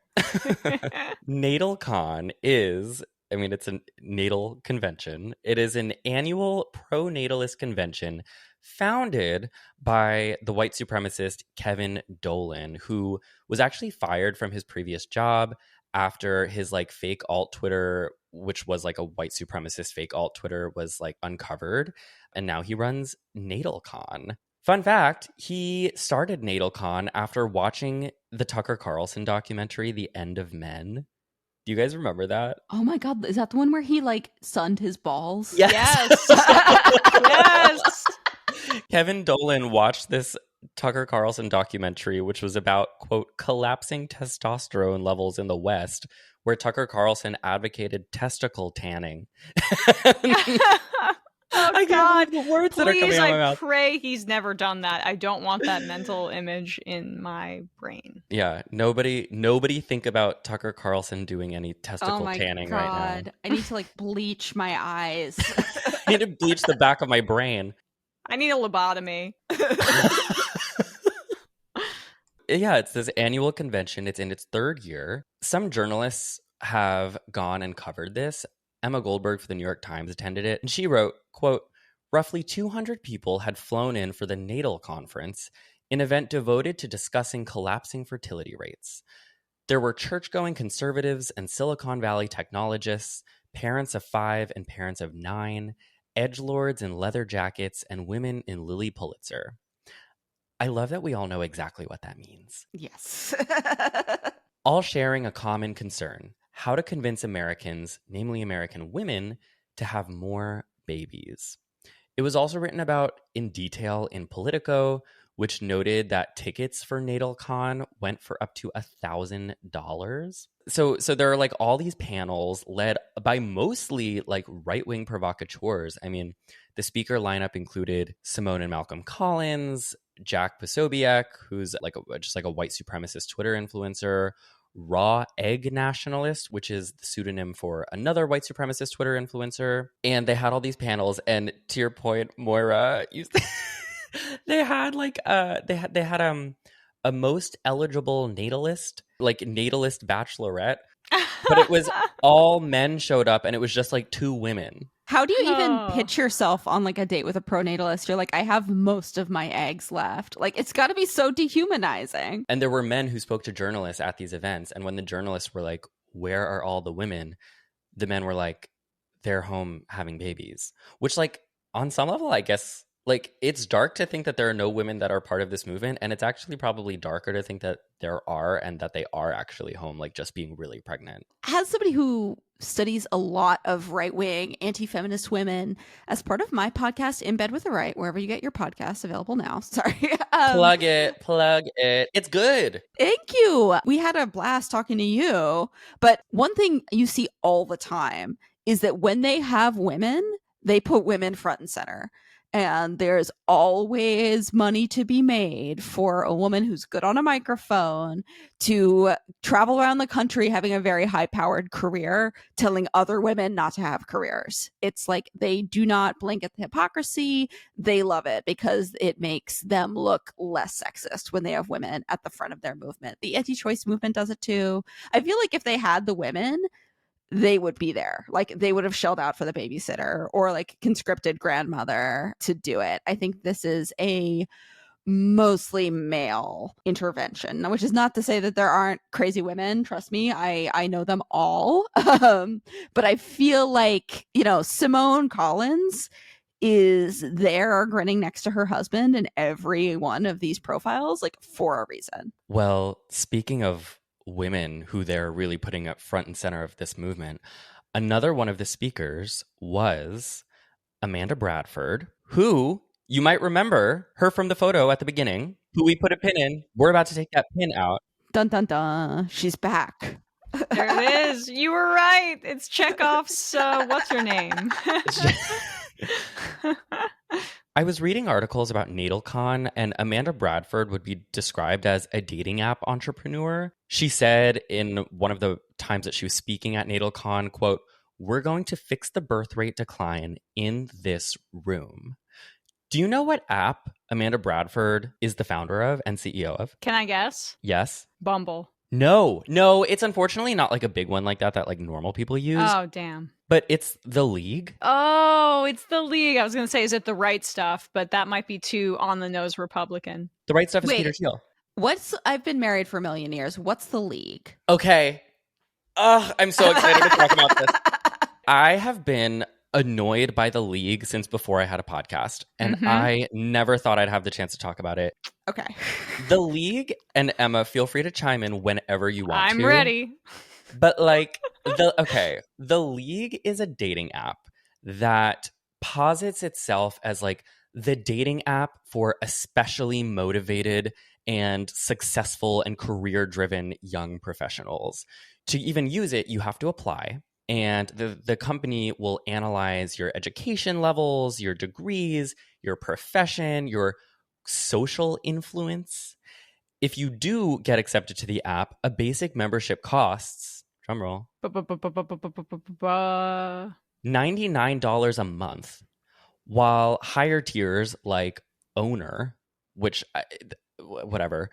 NatalCon is... I mean, it's a natal convention. It is an annual pro-natalist convention founded by the white supremacist Kevin Dolan, who was actually fired from his previous job after his like fake alt Twitter, which was like a white supremacist fake alt Twitter, was like uncovered. And now he runs NatalCon. Fun fact, he started NatalCon after watching the Tucker Carlson documentary, The End of Men. Do you guys remember that? Oh my God, is that the one where he like sunned his balls? Yes. Yes. Kevin Dolan watched this Tucker Carlson documentary, which was about, quote, collapsing testosterone levels in the West, where Tucker Carlson advocated testicle tanning. Oh, I God. can't believe the words Please, that are coming out of my I mouth. pray he's never done that. I don't want that mental image in my brain. Yeah, nobody think about Tucker Carlson doing any testicle tanning right now. I need to like bleach my eyes. I need to bleach the back of my brain. I need a lobotomy. Yeah, it's this annual convention. It's in its 3rd year. Some journalists have gone and covered this. Emma Goldberg for the New York Times attended it, and she wrote, quote, roughly 200 people had flown in for the Natal Conference, an event devoted to discussing collapsing fertility rates. There were church-going conservatives and Silicon Valley technologists, parents of 5 and parents of 9, edgelords in leather jackets, and women in Lilly Pulitzer. I love that we all know exactly what that means. Yes. All sharing a common concern: how to convince Americans, namely American women, to have more babies. It was also written about in detail in Politico, which noted that tickets for NatalCon went for up to $1,000. So there are like all these panels led by mostly like right-wing provocateurs. I mean, the speaker lineup included Simone and Malcolm Collins, Jack Posobiec, who's like just like a white supremacist Twitter influencer, Raw Egg Nationalist, which is the pseudonym for another white supremacist Twitter influencer. And they had all these panels. And to your point, Moira, they had like they had a most eligible natalist, like natalist bachelorette, but it was all men showed up, and it was just like 2 women. How do you even Oh. pitch yourself on like a date with a pronatalist? You're like, I have most of my eggs left. Like, it's got to be so dehumanizing. And there were men who spoke to journalists at these events, and when the journalists were like, "Where are all the women?" the men were like, "They're home having babies," which, like, on some level, I guess, like, it's dark to think that there are no women that are part of this movement, and it's actually probably darker to think that there are, and that they are actually home, like, just being really pregnant. As somebody who studies a lot of right-wing anti-feminist women, as part of my podcast, In Bed with the Right, wherever you get your podcasts, available now. Sorry. Plug it. It's good. Thank you. We had a blast talking to you. But one thing you see all the time is that when they have women, they put women front and center. And there's always money to be made for a woman who's good on a microphone to travel around the country having a very high powered career, telling other women not to have careers. It's like they do not blink at the hypocrisy. They love it because it makes them look less sexist when they have women at the front of their movement. The anti-choice movement does it too. I feel like if they had the women, they would be there. Like, they would have shelled out for the babysitter or like conscripted grandmother to do it. I think this is a mostly male intervention, which is not to say that there aren't crazy women. Trust me, I know them all. But I feel like, you know, Simone Collins is there grinning next to her husband in every one of these profiles, like, for a reason. Well, speaking of women who they're really putting up front and center of this movement, another one of the speakers was Amanda Bradford, who you might remember her from the photo at the beginning, who we put a pin in. We're about to take that pin out. Dun dun dun. She's back. There it is. You were right. It's Chekhov's what's her name? I was reading articles about NatalCon, and Amanda Bradford would be described as a dating app entrepreneur. She said in one of the times that she was speaking at NatalCon, quote, "We're going to fix the birth rate decline in this room." Do you know what app Amanda Bradford is the founder of and CEO of? Can I guess? Yes. Bumble. No, it's unfortunately not like a big one like that like normal people use. Oh, damn. But it's The League. Oh, it's The League. I was going to say, is it The Right Stuff? But that might be too on-the-nose Republican. The Right Stuff is Wait. Peter Teal. I've been married for a million years. What's The League? Okay. I'm so excited to talk about this. I have been annoyed by The League since before I had a podcast, and I never thought I'd have the chance to talk about it. Okay. The League, and Emma, feel free to chime in whenever you want I'm ready. But like, The League is a dating app that posits itself as like the dating app for especially motivated and successful and career-driven young professionals. To even use it, you have to apply. And the company will analyze your education levels, your degrees, your profession, your social influence. If you do get accepted to the app, a basic membership costs, drumroll, $99 a month, while higher tiers like Owner, which, whatever,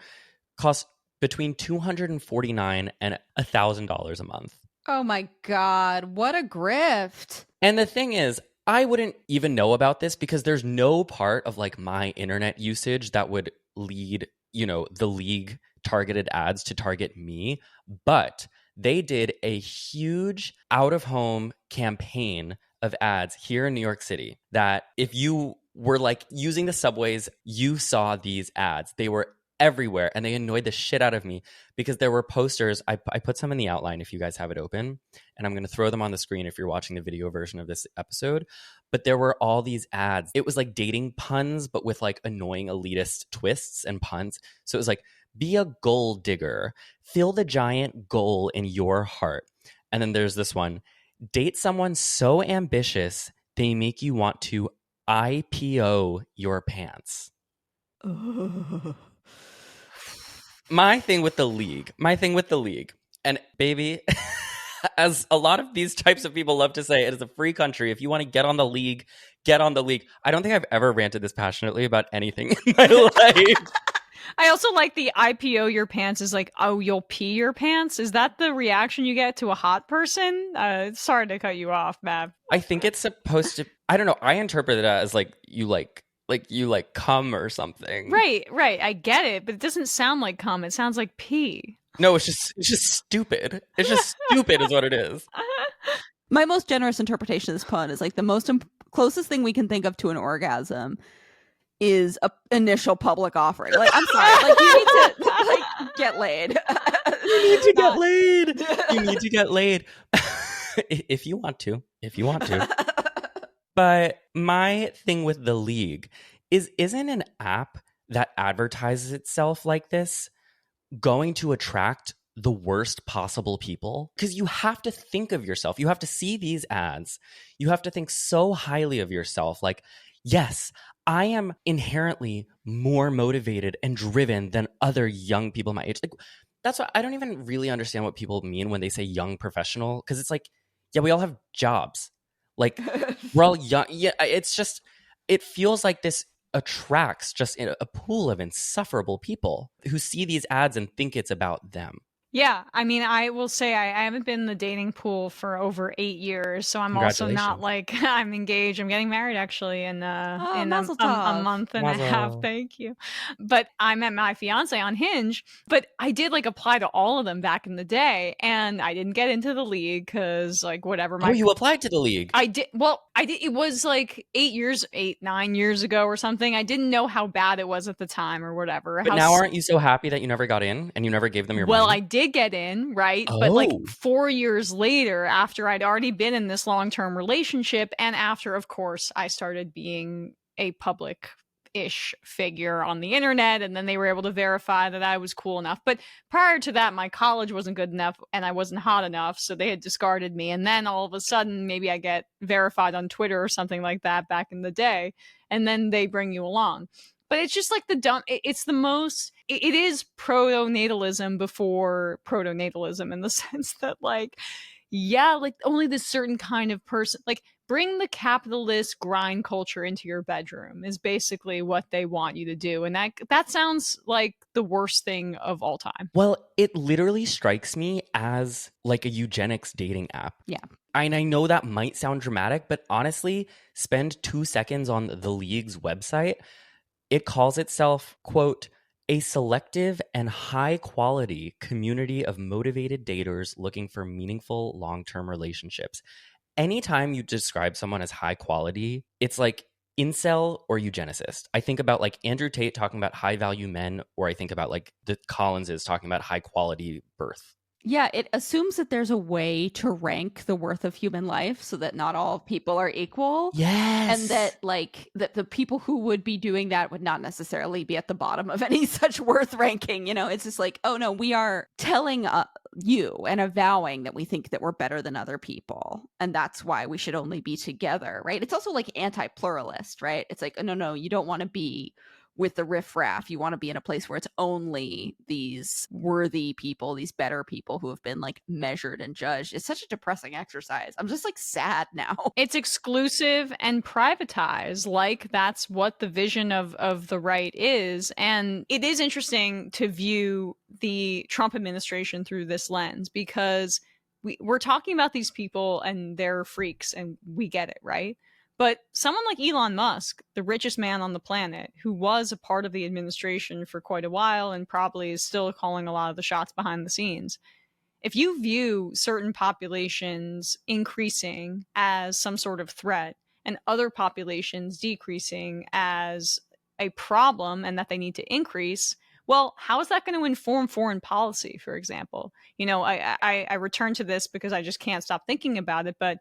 cost between $249 and $1,000 a month. Oh my God, what a grift. And the thing is, I wouldn't even know about this because there's no part of like my internet usage that would lead, you know, The League targeted ads to target me. But they did a huge out-of-home campaign of ads here in New York City that if you were like using the subways, you saw these ads. They were everywhere, and they annoyed the shit out of me because there were posters. I put some in the outline if you guys have it open, and I'm going to throw them on the screen if you're watching the video version of this episode. But there were all these ads. It was like dating puns, but with like annoying elitist twists and puns. So it was like, be a gold digger, fill the giant goal in your heart. And then there's this one, date someone so ambitious they make you want to IPO your pants. My thing with the league And baby, as a lot of these types of people love to say, it is a free country. If you want to get on the league, get on the league. I don't think I've ever ranted this passionately about anything in my life. I also like the IPO your pants is like, oh, you'll pee your pants? Is that the reaction you get to a hot person? Sorry to cut you off, Matt. I think it's supposed to, I don't know. I interpret it as like you cum or something. Right. I get it, but it doesn't sound like cum. It sounds like pee. No, it's just stupid. It's just stupid is what it is. My most generous interpretation of this pun is like the most closest thing we can think of to an orgasm is a initial public offering. Like, I'm sorry, like you need to like get laid. You need to get laid. You need to get laid. If you want to. But my thing with the league isn't an app that advertises itself like this going to attract the worst possible people? Because you have to think of yourself. You have to see these ads. You have to think so highly of yourself. Like, yes, I am inherently more motivated and driven than other young people my age. Like, that's why I don't even really understand what people mean when they say young professional. Because it's like, yeah, we all have jobs. Like, we're all young. Yeah, it's just, it feels like this attracts just a pool of insufferable people who see these ads and think it's about them. Yeah, I mean, I will say I haven't been in the dating pool for over 8 years, so I'm also not like I'm engaged. I'm getting married actually in a month and a half. Thank you. But I met my fiance on Hinge, but I did like apply to all of them back in the day, and I didn't get into the league because like whatever. You applied to the league? I did. Well, I did. It was like 9 years ago or something. I didn't know how bad it was at the time or whatever. But now aren't you so happy that you never got in and you never gave them your money? Well, I did get in, right? Oh. But like 4 years later, after I'd already been in this long-term relationship, and after, of course, I started being a public-ish figure on the internet, and then they were able to verify that I was cool enough. But prior to that, my college wasn't good enough, and I wasn't hot enough, so they had discarded me. And then all of a sudden, maybe I get verified on Twitter or something like that back in the day, and then they bring you along. But it's just like it's the most, it is proto-natalism before proto-natalism in the sense that like, yeah, like only this certain kind of person, like bring the capitalist grind culture into your bedroom is basically what they want you to do. And that sounds like the worst thing of all time. Well, it literally strikes me as like a eugenics dating app. Yeah. And I know that might sound dramatic, but honestly, spend 2 seconds on the league's website. It calls itself, quote, a selective and high-quality community of motivated daters looking for meaningful long-term relationships. Anytime you describe someone as high quality, it's like incel or eugenicist. I think about like Andrew Tate talking about high-value men, or I think about like the Collinses talking about high-quality birth. Yeah, it assumes that there's a way to rank the worth of human life so that not all people are equal. Yes. And that the people who would be doing that would not necessarily be at the bottom of any such worth ranking. You know, it's just like, oh no, we are telling you and avowing that we think that we're better than other people. And that's why we should only be together, right? It's also like anti-pluralist, right? It's like, no, you don't want to be with the riffraff. You want to be in a place where it's only these worthy people, these better people who have been like measured and judged. It's such a depressing exercise. I'm just like sad now. It's exclusive and privatized. Like that's what the vision of the right is. And it is interesting to view the Trump administration through this lens because we're talking about these people and they're freaks and we get it, right? But someone like Elon Musk, the richest man on the planet, who was a part of the administration for quite a while and probably is still calling a lot of the shots behind the scenes, if you view certain populations increasing as some sort of threat and other populations decreasing as a problem and that they need to increase, well, how is that going to inform foreign policy, for example? You know, I return to this because I just can't stop thinking about it. But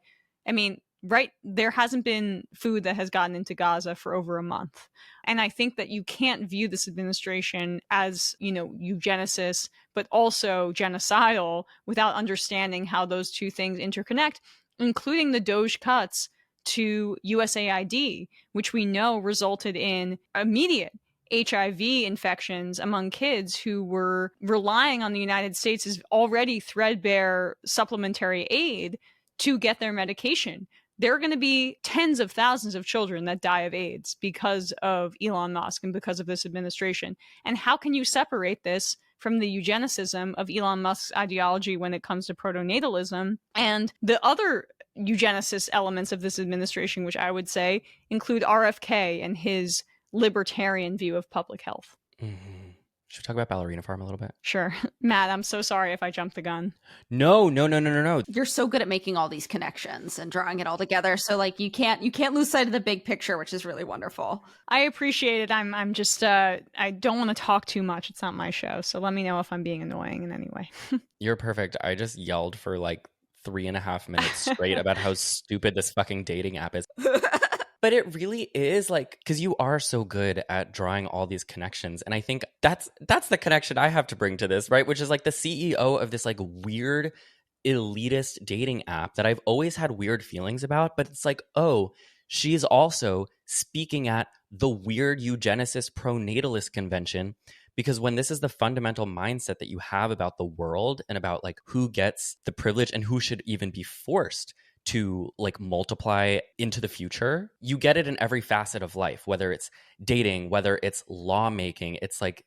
I mean, right, there hasn't been food that has gotten into Gaza for over a month. And I think that you can't view this administration as, you know, eugenicist, but also genocidal without understanding how those two things interconnect, including the Doge cuts to USAID, which we know resulted in immediate HIV infections among kids who were relying on the United States' already threadbare supplementary aid to get their medication. There are going to be tens of thousands of children that die of AIDS because of Elon Musk and because of this administration. And how can you separate this from the eugenicism of Elon Musk's ideology when it comes to pronatalism and the other eugenicist elements of this administration, which I would say include RFK and his libertarian view of public health? Mm-hmm. Should we talk about Ballerina Farm a little bit? Sure. Matt, I'm so sorry if I jumped the gun. No. You're so good at making all these connections and drawing it all together. So like you can't lose sight of the big picture, which is really wonderful. I appreciate it. I'm just I don't want to talk too much. It's not my show. So let me know if I'm being annoying in any way. You're perfect. I just yelled for like 3.5 minutes straight about how stupid this fucking dating app is. But it really is like, because you are so good at drawing all these connections. And I think that's the connection I have to bring to this, right? Which is like the CEO of this like weird elitist dating app that I've always had weird feelings about. But it's like, oh, she's also speaking at the weird eugenicist pronatalist convention. Because when this is the fundamental mindset that you have about the world and about like who gets the privilege and who should even be forced to like multiply into the future, you get it in every facet of life, whether it's dating, whether it's lawmaking. It's like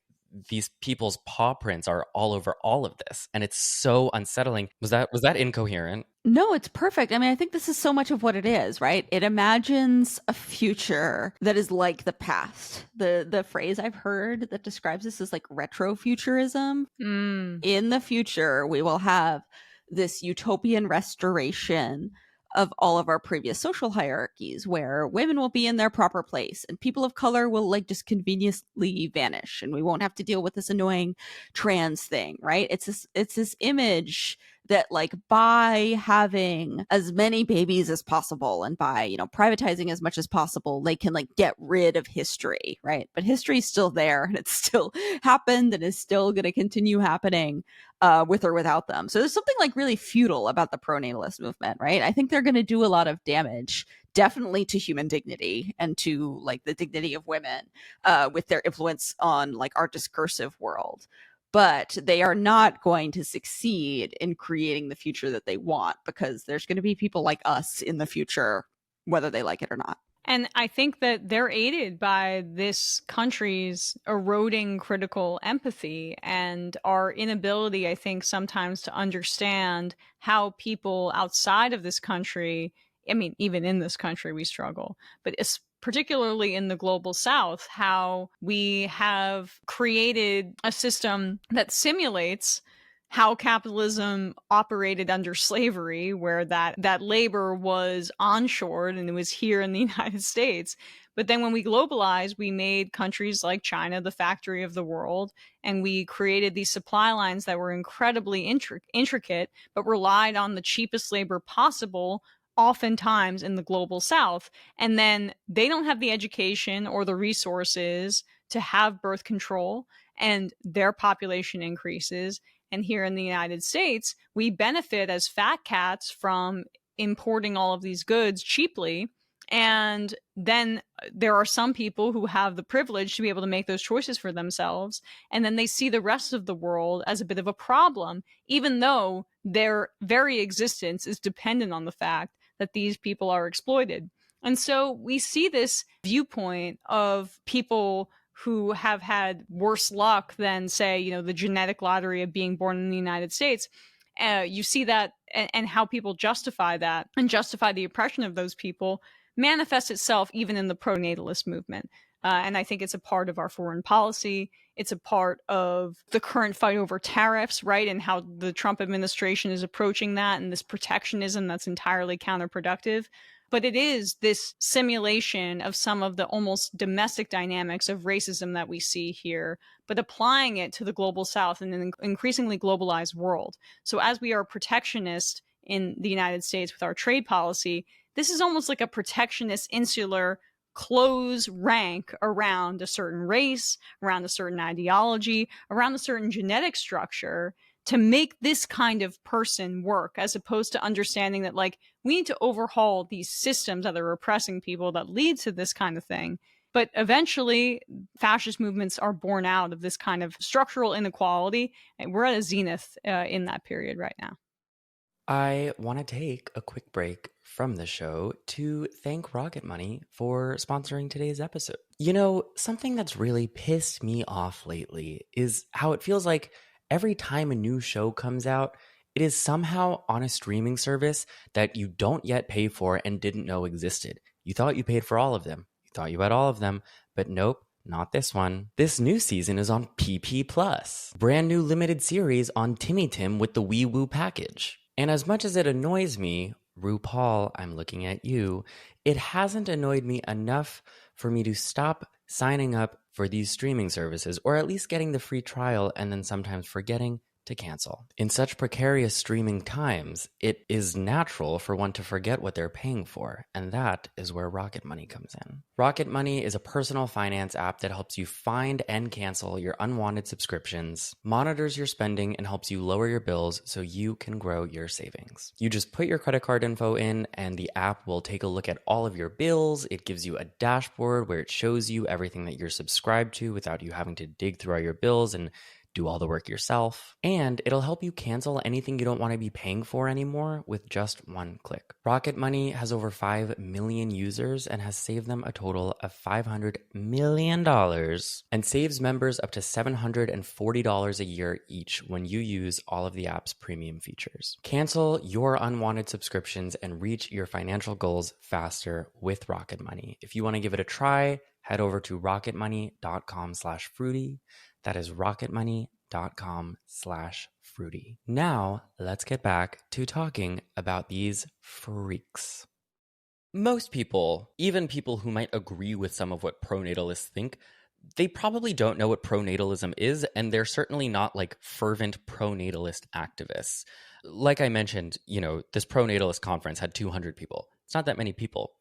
these people's paw prints are all over all of this, and it's so unsettling. Was that incoherent? No, it's perfect. I mean, I think this is so much of what it is, right? It imagines a future that is like the past. The phrase I've heard that describes this is like retrofuturism. In the future, we will have this utopian restoration of all of our previous social hierarchies where women will be in their proper place and people of color will like just conveniently vanish and we won't have to deal with this annoying trans thing, right? It's this image that like by having as many babies as possible and by, you know, privatizing as much as possible, they can like get rid of history, right? But history's still there and it's still happened and is still going to continue happening with or without them. So there's something like really futile about the pronatalist movement, right? I think they're going to do a lot of damage, definitely to human dignity and to like the dignity of women with their influence on like our discursive world. But they are not going to succeed in creating the future that they want because there's going to be people like us in the future, whether they like it or not. And I think that they're aided by this country's eroding critical empathy and our inability, I think, sometimes to understand how people outside of this country, I mean, even in this country, we struggle, but it's particularly in the global south, how we have created a system that simulates how capitalism operated under slavery, where that labor was onshored and it was here in the United States. But then when we globalized, we made countries like China the factory of the world, and we created these supply lines that were incredibly intricate, but relied on the cheapest labor possible, oftentimes in the global south. And then they don't have the education or the resources to have birth control, and their population increases. And here in the United States, we benefit as fat cats from importing all of these goods cheaply. And then there are some people who have the privilege to be able to make those choices for themselves. And then they see the rest of the world as a bit of a problem, even though their very existence is dependent on the fact that these people are exploited. And so we see this viewpoint of people who have had worse luck than, say, you know, the genetic lottery of being born in the United States. You see that and how people justify that and justify the oppression of those people manifests itself even in the pronatalist movement. And I think it's a part of our foreign policy. It's a part of the current fight over tariffs, right? And how the Trump administration is approaching that and this protectionism that's entirely counterproductive. But it is this simulation of some of the almost domestic dynamics of racism that we see here, but applying it to the global south in an increasingly globalized world. So as we are protectionist in the United States with our trade policy, this is almost like a protectionist, insular, close rank around a certain race, around a certain ideology, around a certain genetic structure to make this kind of person work, as opposed to understanding that, like, we need to overhaul these systems that are oppressing people that lead to this kind of thing. But eventually, fascist movements are born out of this kind of structural inequality. And we're at a zenith in that period right now. I want to take a quick break from the show to thank Rocket Money for sponsoring today's episode. You know, something that's really pissed me off lately is how it feels like every time a new show comes out, it is somehow on a streaming service that you don't yet pay for and didn't know existed. You thought you paid for all of them. You thought you had all of them, but nope. Not this one. This new season is on PP Plus. Brand new limited series on Timmy Tim with the Wee Woo package. And as much as it annoys me, RuPaul, I'm looking at you, it hasn't annoyed me enough for me to stop signing up for these streaming services, or at least getting the free trial and then sometimes forgetting to cancel. In such precarious streaming times, it is natural for one to forget what they're paying for, and that is where Rocket Money comes in. Rocket Money is a personal finance app that helps you find and cancel your unwanted subscriptions, monitors your spending, and helps you lower your bills so you can grow your savings. You just put your credit card info in, and the app will take a look at all of your bills. It gives you a dashboard where it shows you everything that you're subscribed to without you having to dig through all your bills and do all the work yourself. And it'll help you cancel anything you don't want to be paying for anymore with just one click. Rocket Money has over 5 million users and has saved them a total of $500 million and saves members up to $740 a year each when you use all of the app's premium features. Cancel your unwanted subscriptions and reach your financial goals faster with Rocket Money. If you want to give it a try, head over to rocketmoney.com/fruity. That is rocketmoney.com/fruity. Now, let's get back to talking about these freaks. Most people, even people who might agree with some of what pronatalists think, they probably don't know what pronatalism is, and they're certainly not like fervent pronatalist activists. Like I mentioned, you know, this pronatalist conference had 200 people. It's not that many people.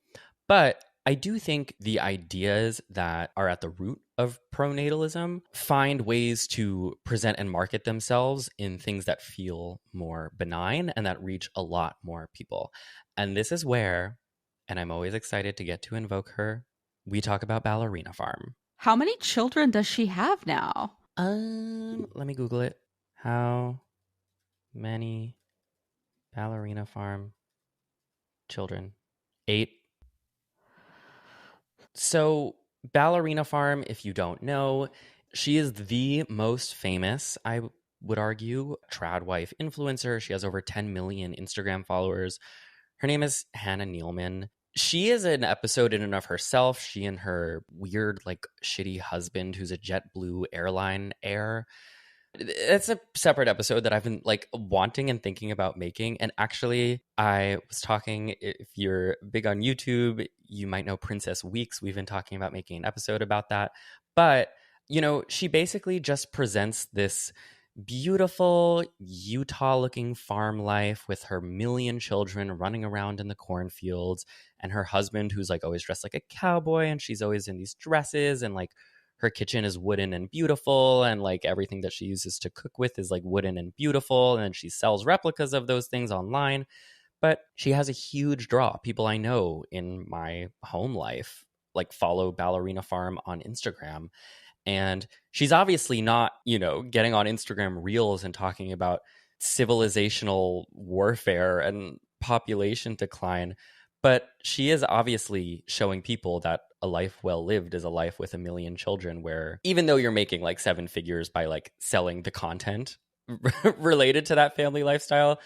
But I do think the ideas that are at the root of pronatalism find ways to present and market themselves in things that feel more benign and that reach a lot more people. And this is where, and I'm always excited to get to invoke her, we talk about Ballerina Farm. How many children does she have now? Let me Google it. How many Ballerina Farm children? 8. So, Ballerina Farm, if you don't know, she is the most famous, I would argue, Tradwife influencer. She has over 10 million Instagram followers. Her name is Hannah Nealman. She is an episode in and of herself. She and her weird, like, shitty husband, who's a JetBlue airline heir. It's a separate episode that I've been like wanting and thinking about making. And actually, I was talking, if you're big on YouTube, you might know Princess Weeks. We've been talking about making an episode about that. But, you know, she basically just presents this beautiful Utah looking farm life with her million children running around in the cornfields, and her husband who's like always dressed like a cowboy, and she's always in these dresses, and like her kitchen is wooden and beautiful, and like everything that she uses to cook with is like wooden and beautiful, and she sells replicas of those things online. But she has a huge draw. People I know in my home life like follow Ballerina Farm on Instagram, and she's obviously not, you know, getting on Instagram reels and talking about civilizational warfare and population decline, but she is obviously showing people that a life well lived is a life with a million children, where even though you're making like 7 figures by like selling the content related to that family lifestyle,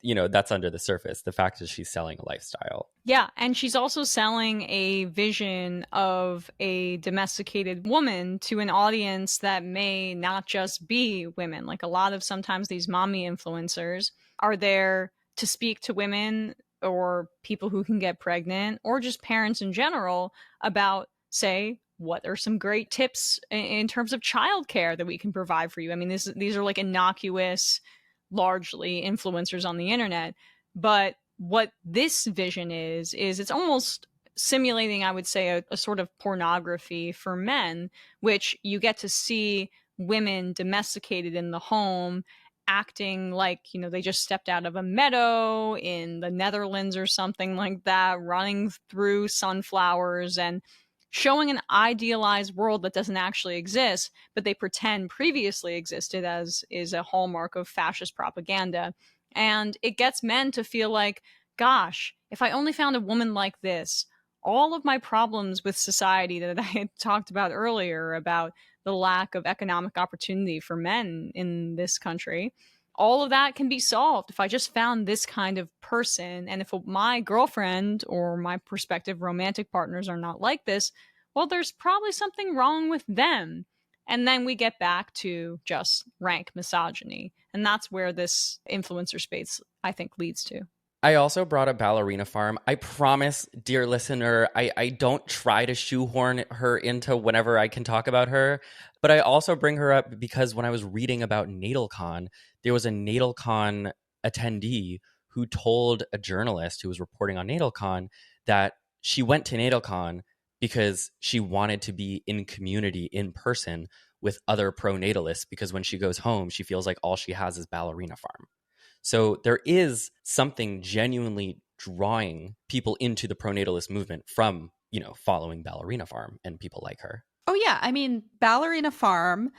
you know, that's under the surface. The fact is she's selling a lifestyle. Yeah, and she's also selling a vision of a domesticated woman to an audience that may not just be women. Like a lot of sometimes these mommy influencers are there to speak to women or people who can get pregnant or just parents in general about, say, what are some great tips in terms of childcare that we can provide for you. I mean, these are like innocuous, largely influencers on the internet, but what this vision is it's almost simulating, I would say, a sort of pornography for men, which you get to see women domesticated in the home acting like, you know, they just stepped out of a meadow in the Netherlands or something like that, running through sunflowers and showing an idealized world that doesn't actually exist, but they pretend previously existed, as is a hallmark of fascist propaganda. And it gets men to feel like, gosh, if I only found a woman like this, all of my problems with society that I had talked about earlier, about the lack of economic opportunity for men in this country, all of that can be solved if I just found this kind of person. And if my girlfriend or my prospective romantic partners are not like this, well, there's probably something wrong with them. And then we get back to just rank misogyny. And that's where this influencer space, I think, leads to. I also brought up Ballerina Farm. I promise, dear listener, I don't try to shoehorn her into whenever I can talk about her. But I also bring her up because when I was reading about NatalCon, there was a NatalCon attendee who told a journalist who was reporting on NatalCon that she went to NatalCon because she wanted to be in community in person with other pronatalists, because when she goes home, she feels like all she has is Ballerina Farm. So there is something genuinely drawing people into the pronatalist movement from, following Ballerina Farm and people like her. Oh, yeah. I mean, Ballerina Farm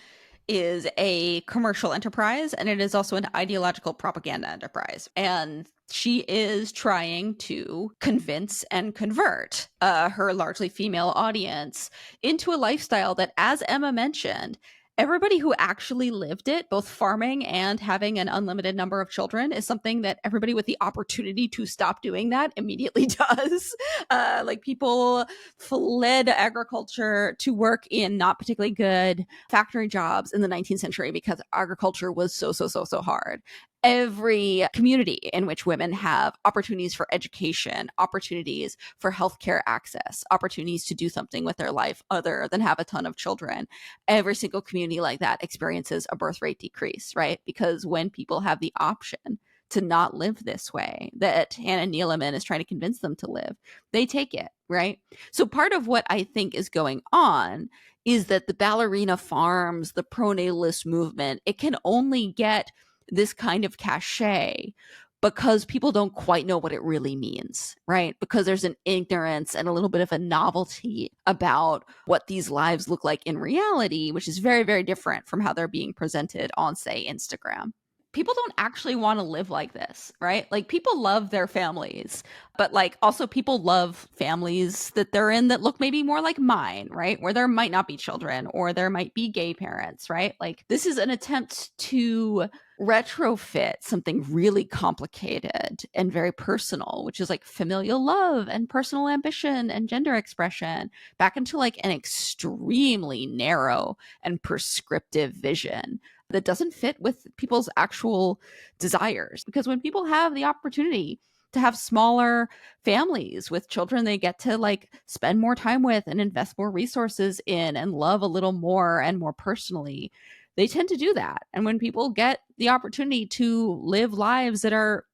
is a commercial enterprise, and it is also an ideological propaganda enterprise. And she is trying to convince and convert her largely female audience into a lifestyle that, as Emma mentioned, everybody who actually lived it, both farming and having an unlimited number of children, is something that everybody with the opportunity to stop doing that immediately does. Like, people fled agriculture to work in not particularly good factory jobs in the 19th century because agriculture was so hard. Every community in which women have opportunities for education, opportunities for healthcare access, opportunities to do something with their life other than have a ton of children, every single community like that experiences a birth rate decrease, right? Because when people have the option to not live this way that Hannah Neeleman is trying to convince them to live, they take it, right? So part of what I think is going on is that the Ballerina Farms, the pronatalist movement, it can only get this kind of cachet because people don't quite know what it really means, right? Because there's an ignorance and a little bit of a novelty about what these lives look like in reality, which is very, very different from how they're being presented on, say, Instagram. People don't actually want to live like this, right? Like, people love their families, but like also people love families that they're in that look maybe more like mine, right? Where there might not be children or there might be gay parents, right? Like, this is an attempt to retrofit something really complicated and very personal, which is like familial love and personal ambition and gender expression, back into like an extremely narrow and prescriptive vision that doesn't fit with people's actual desires. Because when people have the opportunity to have smaller families with children they get to like spend more time with and invest more resources in and love a little more and more personally, they tend to do that. And when people get the opportunity to live lives that are,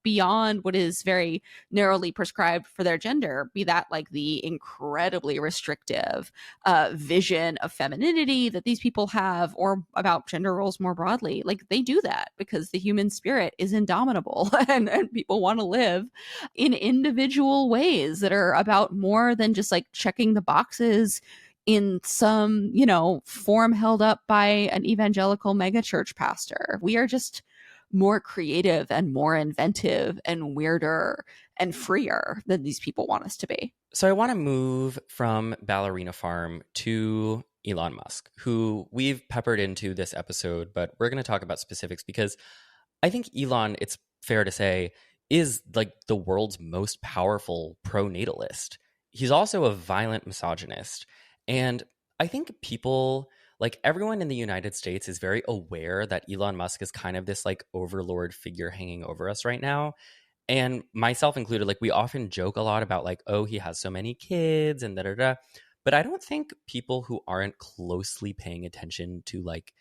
beyond what is very narrowly prescribed for their gender, be that like the incredibly restrictive vision of femininity that these people have, or about gender roles more broadly, like, they do that because the human spirit is indomitable and people want to live in individual ways that are about more than just like checking the boxes in some, form held up by an evangelical megachurch pastor. We are just more creative and more inventive and weirder and freer than these people want us to be. So I want to move from Ballerina Farm to Elon Musk, who we've peppered into this episode, but we're going to talk about specifics because I think Elon, it's fair to say, is like the world's most powerful pronatalist. He's also a violent misogynist. And I think people, like everyone in the United States, is very aware that Elon Musk is kind of this like overlord figure hanging over us right now. And myself included, like, we often joke a lot about like, oh, he has so many kids and da da da. But I don't think people who aren't closely paying attention to like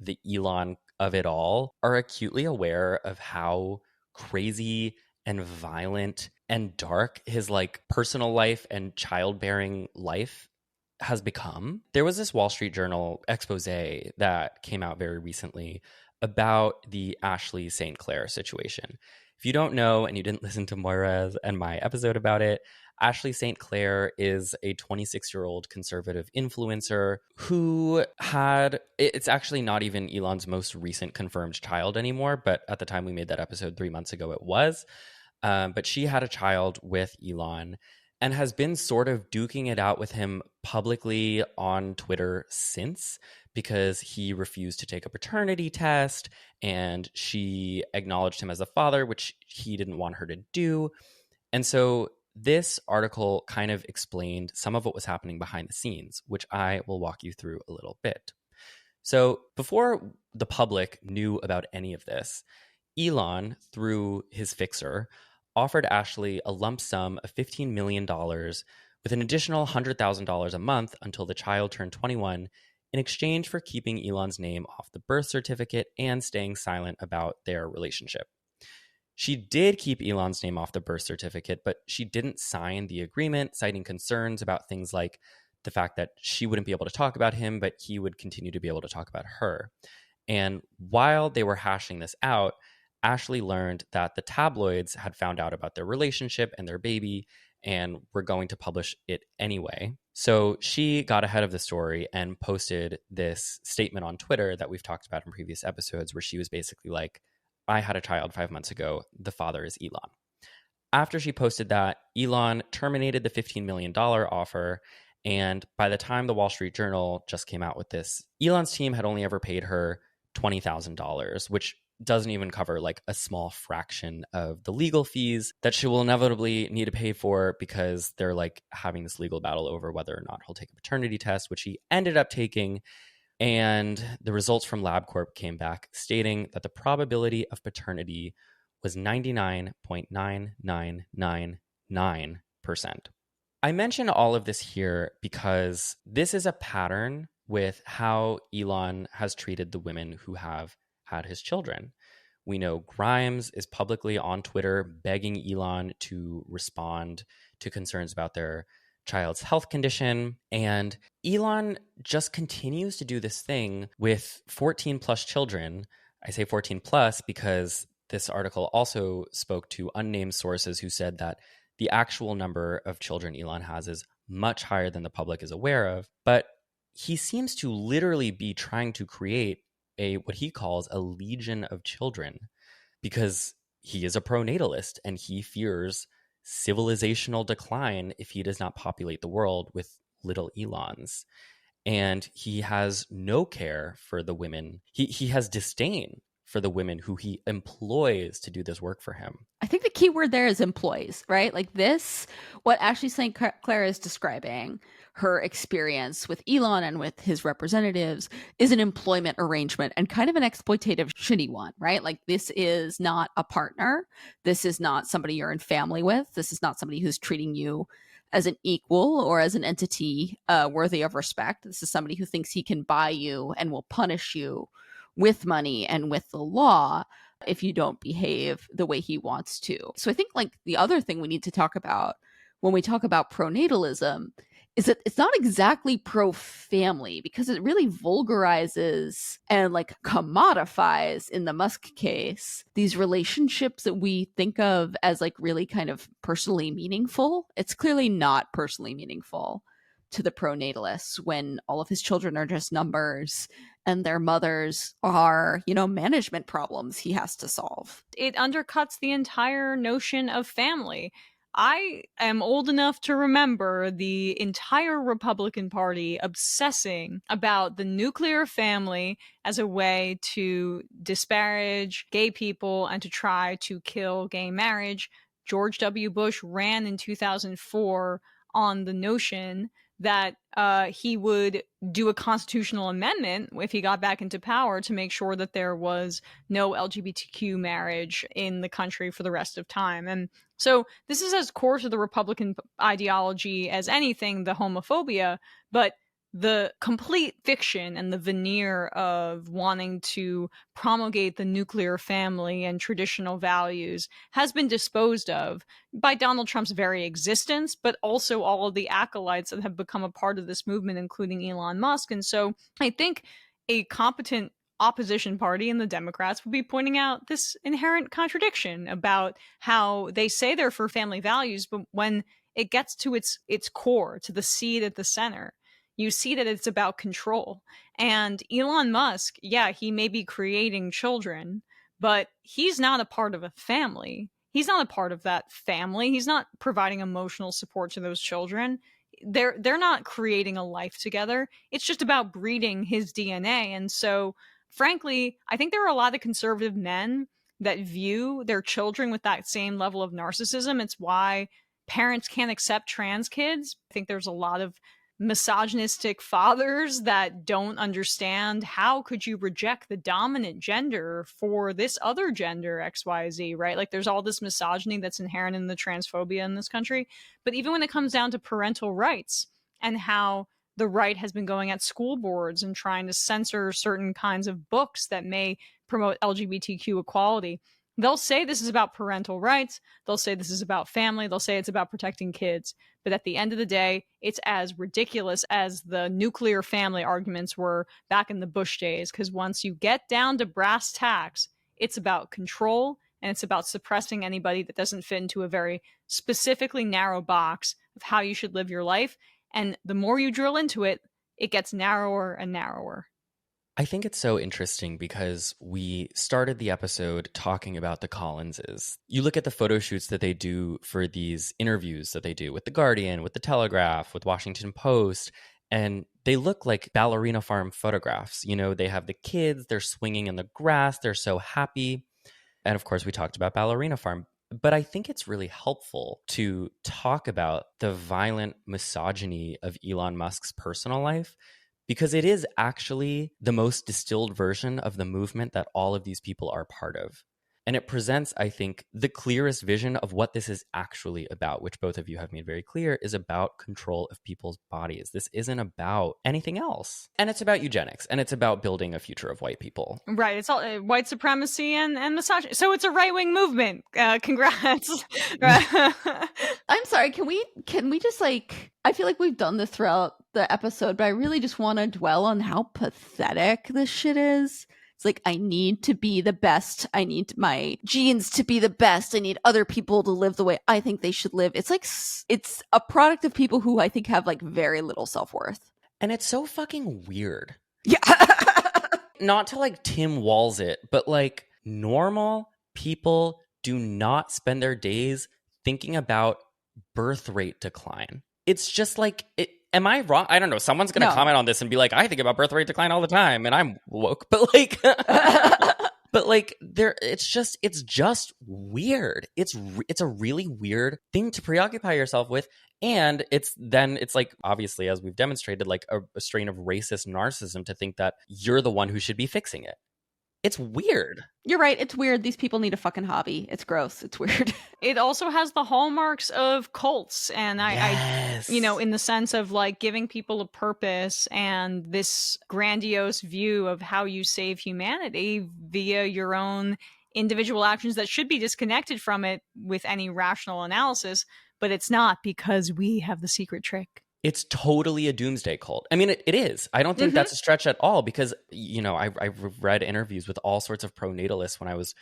the Elon of it all are acutely aware of how crazy and violent and dark his like personal life and childbearing life has become. There was this Wall Street Journal expose that came out very recently about the Ashley St. Clair situation. If you don't know and you didn't listen to Moira's and my episode about it, Ashley St. Clair is a 26-year-old conservative influencer who it's actually not even Elon's most recent confirmed child anymore, but at the time we made that episode 3 months ago, it was. But she had a child with Elon and has been sort of duking it out with him publicly on Twitter since, because he refused to take a paternity test and she acknowledged him as a father, which he didn't want her to do. And so this article kind of explained some of what was happening behind the scenes, which I will walk you through a little bit. So before the public knew about any of this, Elon, through his fixer, offered Ashley a lump sum of $15 million with an additional $100,000 a month until the child turned 21 in exchange for keeping Elon's name off the birth certificate and staying silent about their relationship. She did keep Elon's name off the birth certificate, but she didn't sign the agreement, citing concerns about things like the fact that she wouldn't be able to talk about him, but he would continue to be able to talk about her. And while they were hashing this out, Ashley learned that the tabloids had found out about their relationship and their baby and were going to publish it anyway. So she got ahead of the story and posted this statement on Twitter that we've talked about in previous episodes, where she was basically like, I had a child 5 months ago. The father is Elon. After she posted that, Elon terminated the $15 million offer. And by the time the Wall Street Journal just came out with this, Elon's team had only ever paid her $20,000, which doesn't even cover like a small fraction of the legal fees that she will inevitably need to pay for, because they're like having this legal battle over whether or not he'll take a paternity test, which he ended up taking. And the results from LabCorp came back stating that the probability of paternity was 99.9999%. I mention all of this here because this is a pattern with how Elon has treated the women who have had his children. We know Grimes is publicly on Twitter begging Elon to respond to concerns about their child's health condition. And Elon just continues to do this thing with 14 plus children. I say 14 plus because this article also spoke to unnamed sources who said that the actual number of children Elon has is much higher than the public is aware of. But he seems to literally be trying to create what he calls a legion of children, because he is a pronatalist and he fears civilizational decline if he does not populate the world with little Elons. And he has no care for the women. He has disdain for the women who he employs to do this work for him. I think the key word there is employs, right? Like this, what Ashley St. Clair is describing, her experience with Elon and with his representatives, is an employment arrangement, and kind of an exploitative, shitty one, right? Like this is not a partner. This is not somebody you're in family with. This is not somebody who's treating you as an equal or as an entity worthy of respect. This is somebody who thinks he can buy you and will punish you with money and with the law if you don't behave the way he wants to. So I think like the other thing we need to talk about when we talk about pronatalism is that it's not exactly pro-family, because it really vulgarizes and like commodifies, in the Musk case, these relationships that we think of as like really kind of personally meaningful. It's clearly not personally meaningful to the pronatalists when all of his children are just numbers and their mothers are, you know, management problems he has to solve. It undercuts the entire notion of family. I am old enough to remember the entire Republican Party obsessing about the nuclear family as a way to disparage gay people and to try to kill gay marriage. George W. Bush ran in 2004 on the notion that he would do a constitutional amendment if he got back into power to make sure that there was no LGBTQ marriage in the country for the rest of time. And so this is as core to the Republican ideology as anything, the homophobia, but the complete fiction and the veneer of wanting to promulgate the nuclear family and traditional values has been disposed of by Donald Trump's very existence, but also all of the acolytes that have become a part of this movement, including Elon Musk. And so I think a competent opposition party and the Democrats would be pointing out this inherent contradiction about how they say they're for family values, but when it gets to its core, to the seed at the center. You see that it's about control. And Elon Musk, yeah, he may be creating children, but he's not a part of a family. He's not a part of that family. He's not providing emotional support to those children. They're not creating a life together. It's just about breeding his DNA. And so, frankly, I think there are a lot of conservative men that view their children with that same level of narcissism. It's why parents can't accept trans kids. I think there's a lot of misogynistic fathers that don't understand how could you reject the dominant gender for this other gender XYZ, right? Like there's all this misogyny that's inherent in the transphobia in this country. But even when it comes down to parental rights and how the right has been going at school boards and trying to censor certain kinds of books that may promote LGBTQ equality, they'll say this is about parental rights. They'll say this is about family. They'll say it's about protecting kids. But at the end of the day, it's as ridiculous as the nuclear family arguments were back in the Bush days. Because once you get down to brass tacks, it's about control and it's about suppressing anybody that doesn't fit into a very specifically narrow box of how you should live your life. And the more you drill into it, it gets narrower and narrower. I think it's so interesting because we started the episode talking about the Collinses. You look at the photo shoots that they do for these interviews that they do with The Guardian, with The Telegraph, with Washington Post, and they look like Ballerina Farm photographs. You know, they have the kids, they're swinging in the grass, they're so happy. And of course, we talked about Ballerina Farm. But I think it's really helpful to talk about the violent misogyny of Elon Musk's personal life, because it is actually the most distilled version of the movement that all of these people are part of. And it presents, I think, the clearest vision of what this is actually about, which both of you have made very clear is about control of people's bodies. This isn't about anything else. And it's about eugenics, and it's about building a future of white people. Right. It's all white supremacy and misogyny. So it's a right-wing movement. Congrats. I'm sorry, can we just like, I feel like we've done this throughout the episode, but I really just want to dwell on how pathetic this shit is. It's like, I need to be the best. I need my genes to be the best. I need other people to live the way I think they should live. It's like, it's a product of people who I think have like very little self-worth. And it's so fucking weird. Yeah. Not to like Tim Walls it, but like normal people do not spend their days thinking about birth rate decline. It's just like, am I wrong? I don't know. Someone's going to comment on this and be like, I think about birth rate decline all the time and I'm woke. But like, but like it's just weird. It's a really weird thing to preoccupy yourself with. And it's like, obviously, as we've demonstrated, like a strain of racist narcissism to think that you're the one who should be fixing it. It's weird. You're right. It's weird. These people need a fucking hobby. It's gross. It's weird. It also has the hallmarks of cults. And yes. I, in the sense of like giving people a purpose and this grandiose view of how you save humanity via your own individual actions that should be disconnected from it with any rational analysis. But it's not, because we have the secret trick. It's totally a doomsday cult. I mean, it is. I don't think that's a stretch at all, because, I've read interviews with all sorts of pronatalists when I was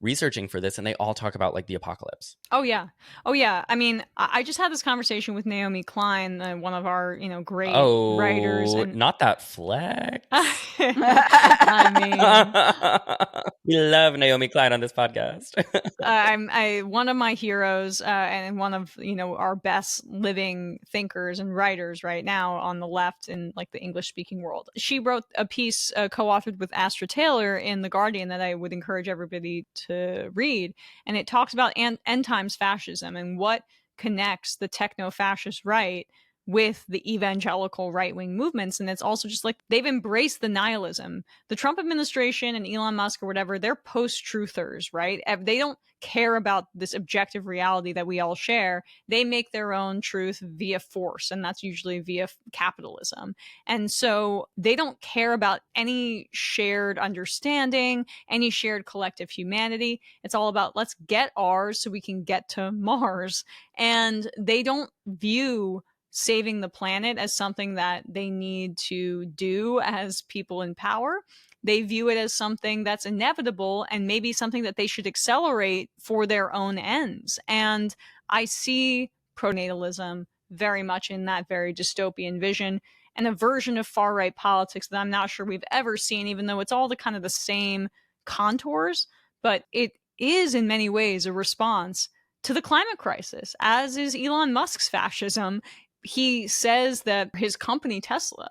researching for this, and they all talk about like the apocalypse. Oh yeah. I mean, I just had this conversation with Naomi Klein, one of our great writers. And not that flex. I mean, we love Naomi Klein on this podcast. I'm one of my heroes, and one of our best living thinkers and writers right now on the left in like the English speaking world. She wrote a piece co-authored with Astra Taylor in The Guardian that I would encourage everybody to read, and it talks about end times fascism and what connects the techno-fascist right with the evangelical right-wing movements. And it's also just like they've embraced the nihilism. The Trump administration and Elon Musk or whatever, they're post-truthers, right? They don't care about this objective reality that we all share. They make their own truth via force, and that's usually via capitalism. And so they don't care about any shared understanding, any shared collective humanity. It's all about, let's get ours so we can get to Mars. And they don't view saving the planet as something that they need to do as people in power. They view it as something that's inevitable and maybe something that they should accelerate for their own ends. And I see pronatalism, very much in that very dystopian vision, and a version of far-right politics that I'm not sure we've ever seen, even though it's all the kind of the same contours, but it is in many ways a response to the climate crisis, as is Elon Musk's fascism. He says that his company, Tesla,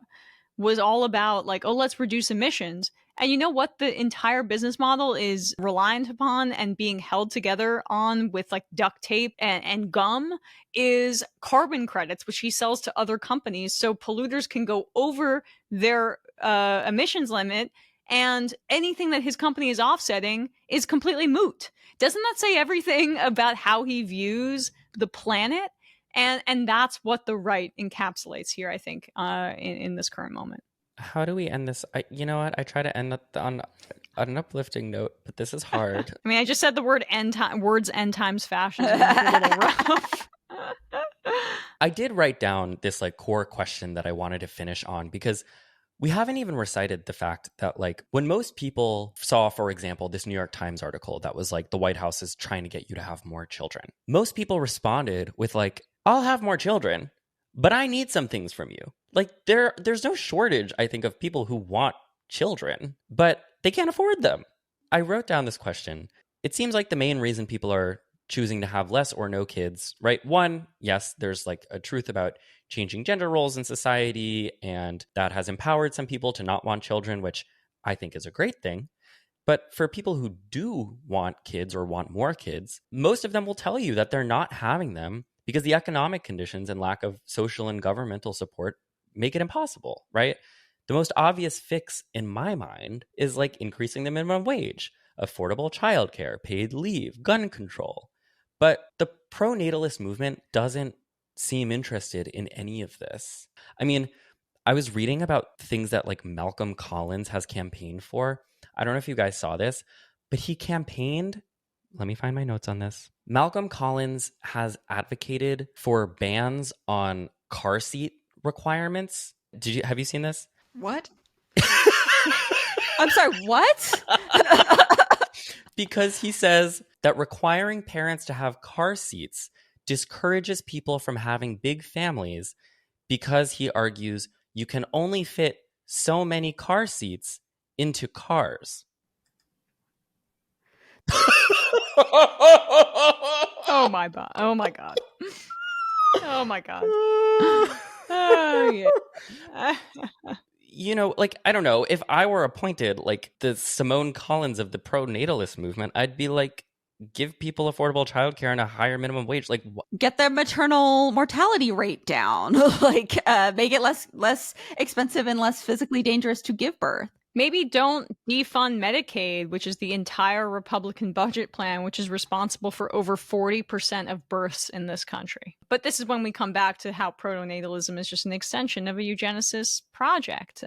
was all about like, oh, let's reduce emissions. And you know what the entire business model is reliant upon and being held together on with like duct tape and gum is carbon credits, which he sells to other companies. So polluters can go over their emissions limit, and anything that his company is offsetting is completely moot. Doesn't that say everything about how he views the planet? And that's what the right encapsulates here, I think, in this current moment. How do we end this? You know what? I try to end on an uplifting note, but this is hard. I mean, I just said the word end times fascism. It's a little rough. I did write down this like core question that I wanted to finish on, because we haven't even recited the fact that like when most people saw, for example, this New York Times article that was like the White House is trying to get you to have more children, most people responded with like, I'll have more children, but I need some things from you. Like there's no shortage, I think, of people who want children, but they can't afford them. I wrote down this question. It seems like the main reason people are choosing to have less or no kids, right? One, yes, there's like a truth about changing gender roles in society, and that has empowered some people to not want children, which I think is a great thing. But for people who do want kids or want more kids, most of them will tell you that they're not having them because the economic conditions and lack of social and governmental support make it impossible, right? The most obvious fix in my mind is like increasing the minimum wage, affordable childcare, paid leave, gun control. But the pro-natalist movement doesn't seem interested in any of this. I mean, I was reading about things that like Malcolm Collins has campaigned for. I don't know if you guys saw this, but he campaigned. Let me find my notes on this. Malcolm Collins has advocated for bans on car seat requirements. Have you seen this? What? I'm sorry, what? Because he says that requiring parents to have car seats discourages people from having big families, because he argues you can only fit so many car seats into cars. Oh my god. Oh my god. Oh my god. Oh yeah. You know, like, I don't know, if I were appointed like the Simone Collins of the pro-natalist movement, I'd be like, give people affordable childcare and a higher minimum wage. Like, get their maternal mortality rate down. Like, make it less expensive and less physically dangerous to give birth. Maybe don't defund Medicaid, which is the entire Republican budget plan, which is responsible for over 40% of births in this country. But this is when we come back to how pronatalism is just an extension of a eugenicist project,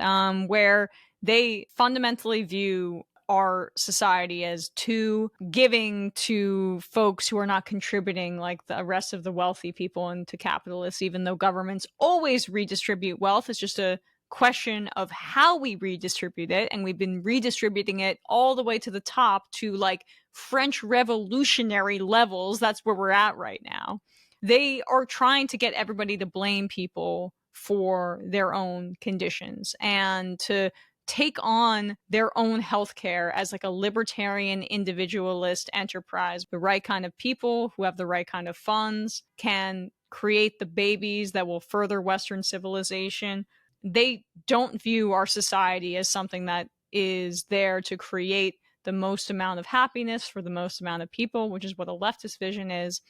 where they fundamentally view our society as too giving to folks who are not contributing like the rest of the wealthy people into capitalists, even though governments always redistribute wealth. It's just a question of how we redistribute it, and we've been redistributing it all the way to the top to like French revolutionary levels. That's where we're at right now. They are trying to get everybody to blame people for their own conditions and to take on their own healthcare as like a libertarian individualist enterprise. The right kind of people who have the right kind of funds can create the babies that will further Western civilization. They don't view our society as something that is there to create the most amount of happiness for the most amount of people, which is what a leftist vision is.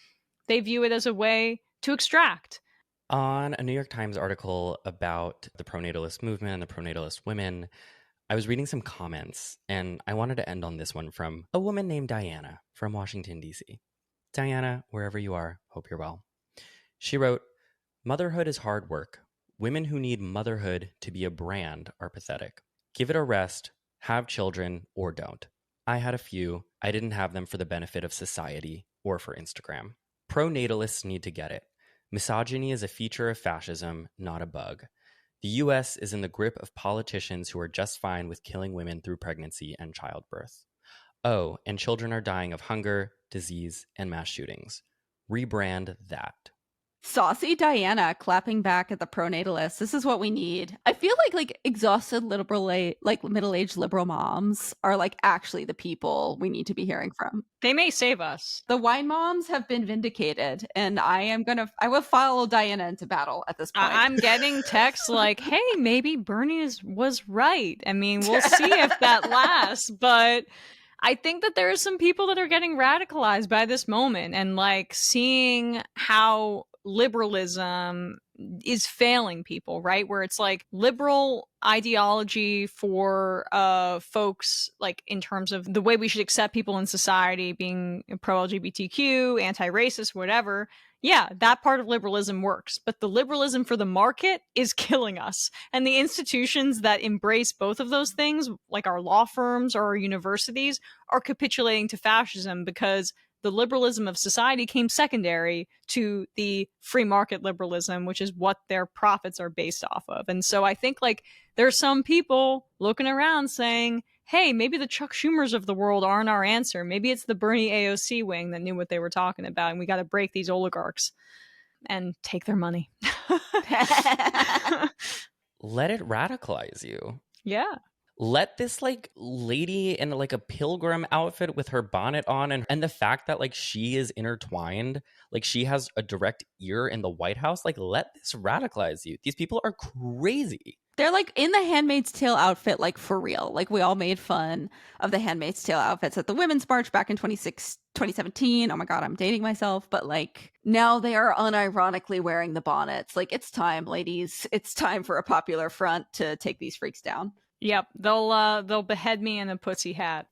They view it as a way to extract. On a New York Times article about the pronatalist movement and the pronatalist women, I was reading some comments, and I wanted to end on this one from a woman named Diana from Washington, D.C. Diana, wherever you are, hope you're well. She wrote, "Motherhood is hard work. Women who need motherhood to be a brand are pathetic. Give it a rest, have children, or don't. I had a few. I didn't have them for the benefit of society or for Instagram. Pronatalists need to get it. Misogyny is a feature of fascism, not a bug. The US is in the grip of politicians who are just fine with killing women through pregnancy and childbirth. Oh, and children are dying of hunger, disease, and mass shootings. Rebrand that." Saucy Diana clapping back at the pronatalists. This is what we need. I feel like exhausted middle-aged liberal moms are like actually the people we need to be hearing from. They may save us. The wine moms have been vindicated, and I will follow Diana into battle at this point. I'm getting texts like, hey, maybe Bernie was right. I mean, we'll see if that lasts, but I think that there are some people that are getting radicalized by this moment and like seeing how liberalism is failing people, right? Where it's like liberal ideology for folks, like in terms of the way we should accept people in society, being pro-LGBTQ, anti-racist, whatever. Yeah, that part of liberalism works, but the liberalism for the market is killing us. And the institutions that embrace both of those things, like our law firms or our universities, are capitulating to fascism because the liberalism of society came secondary to the free market liberalism, which is what their profits are based off of. And so I think like there's some people looking around saying, hey, maybe the Chuck Schumers of the world aren't our answer. Maybe it's the Bernie AOC wing that knew what they were talking about, and we got to break these oligarchs and take their money. Let it radicalize you. Yeah. Let this like lady in like a pilgrim outfit with her bonnet on and the fact that like she is intertwined, like she has a direct ear in the White House, like let this radicalize you. These people are crazy. They're like in the Handmaid's Tale outfit, like for real. Like we all made fun of the Handmaid's Tale outfits at the Women's March back in 2017. Oh my God, I'm dating myself. But like now they are unironically wearing the bonnets. Like it's time, ladies. It's time for a popular front to take these freaks down. Yep, they'll behead me in a pussy hat.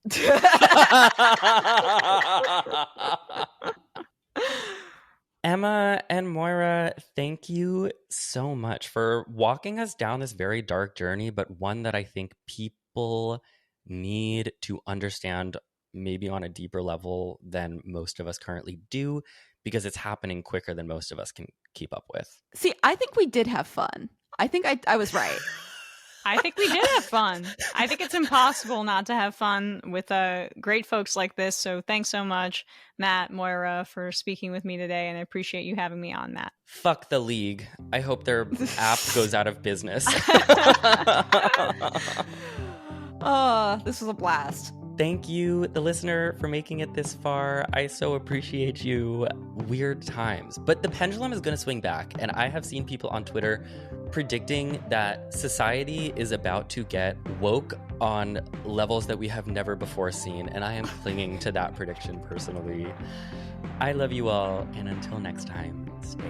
Emma and Moira, thank you so much for walking us down this very dark journey, but one that I think people need to understand maybe on a deeper level than most of us currently do, because it's happening quicker than most of us can keep up with. See, I think we did have fun. I think I was right. I think we did have fun. I think it's impossible not to have fun with great folks like this. So thanks so much, Matt, Moira, for speaking with me today. And I appreciate you having me on, Matt. Fuck the league. I hope their app goes out of business. Oh, this was a blast. Thank you, the listener, for making it this far. I so appreciate you. Weird times. But the pendulum is going to swing back. And I have seen people on Twitter predicting that society is about to get woke on levels that we have never before seen. And I am clinging to that prediction personally. I love you all. And until next time, stay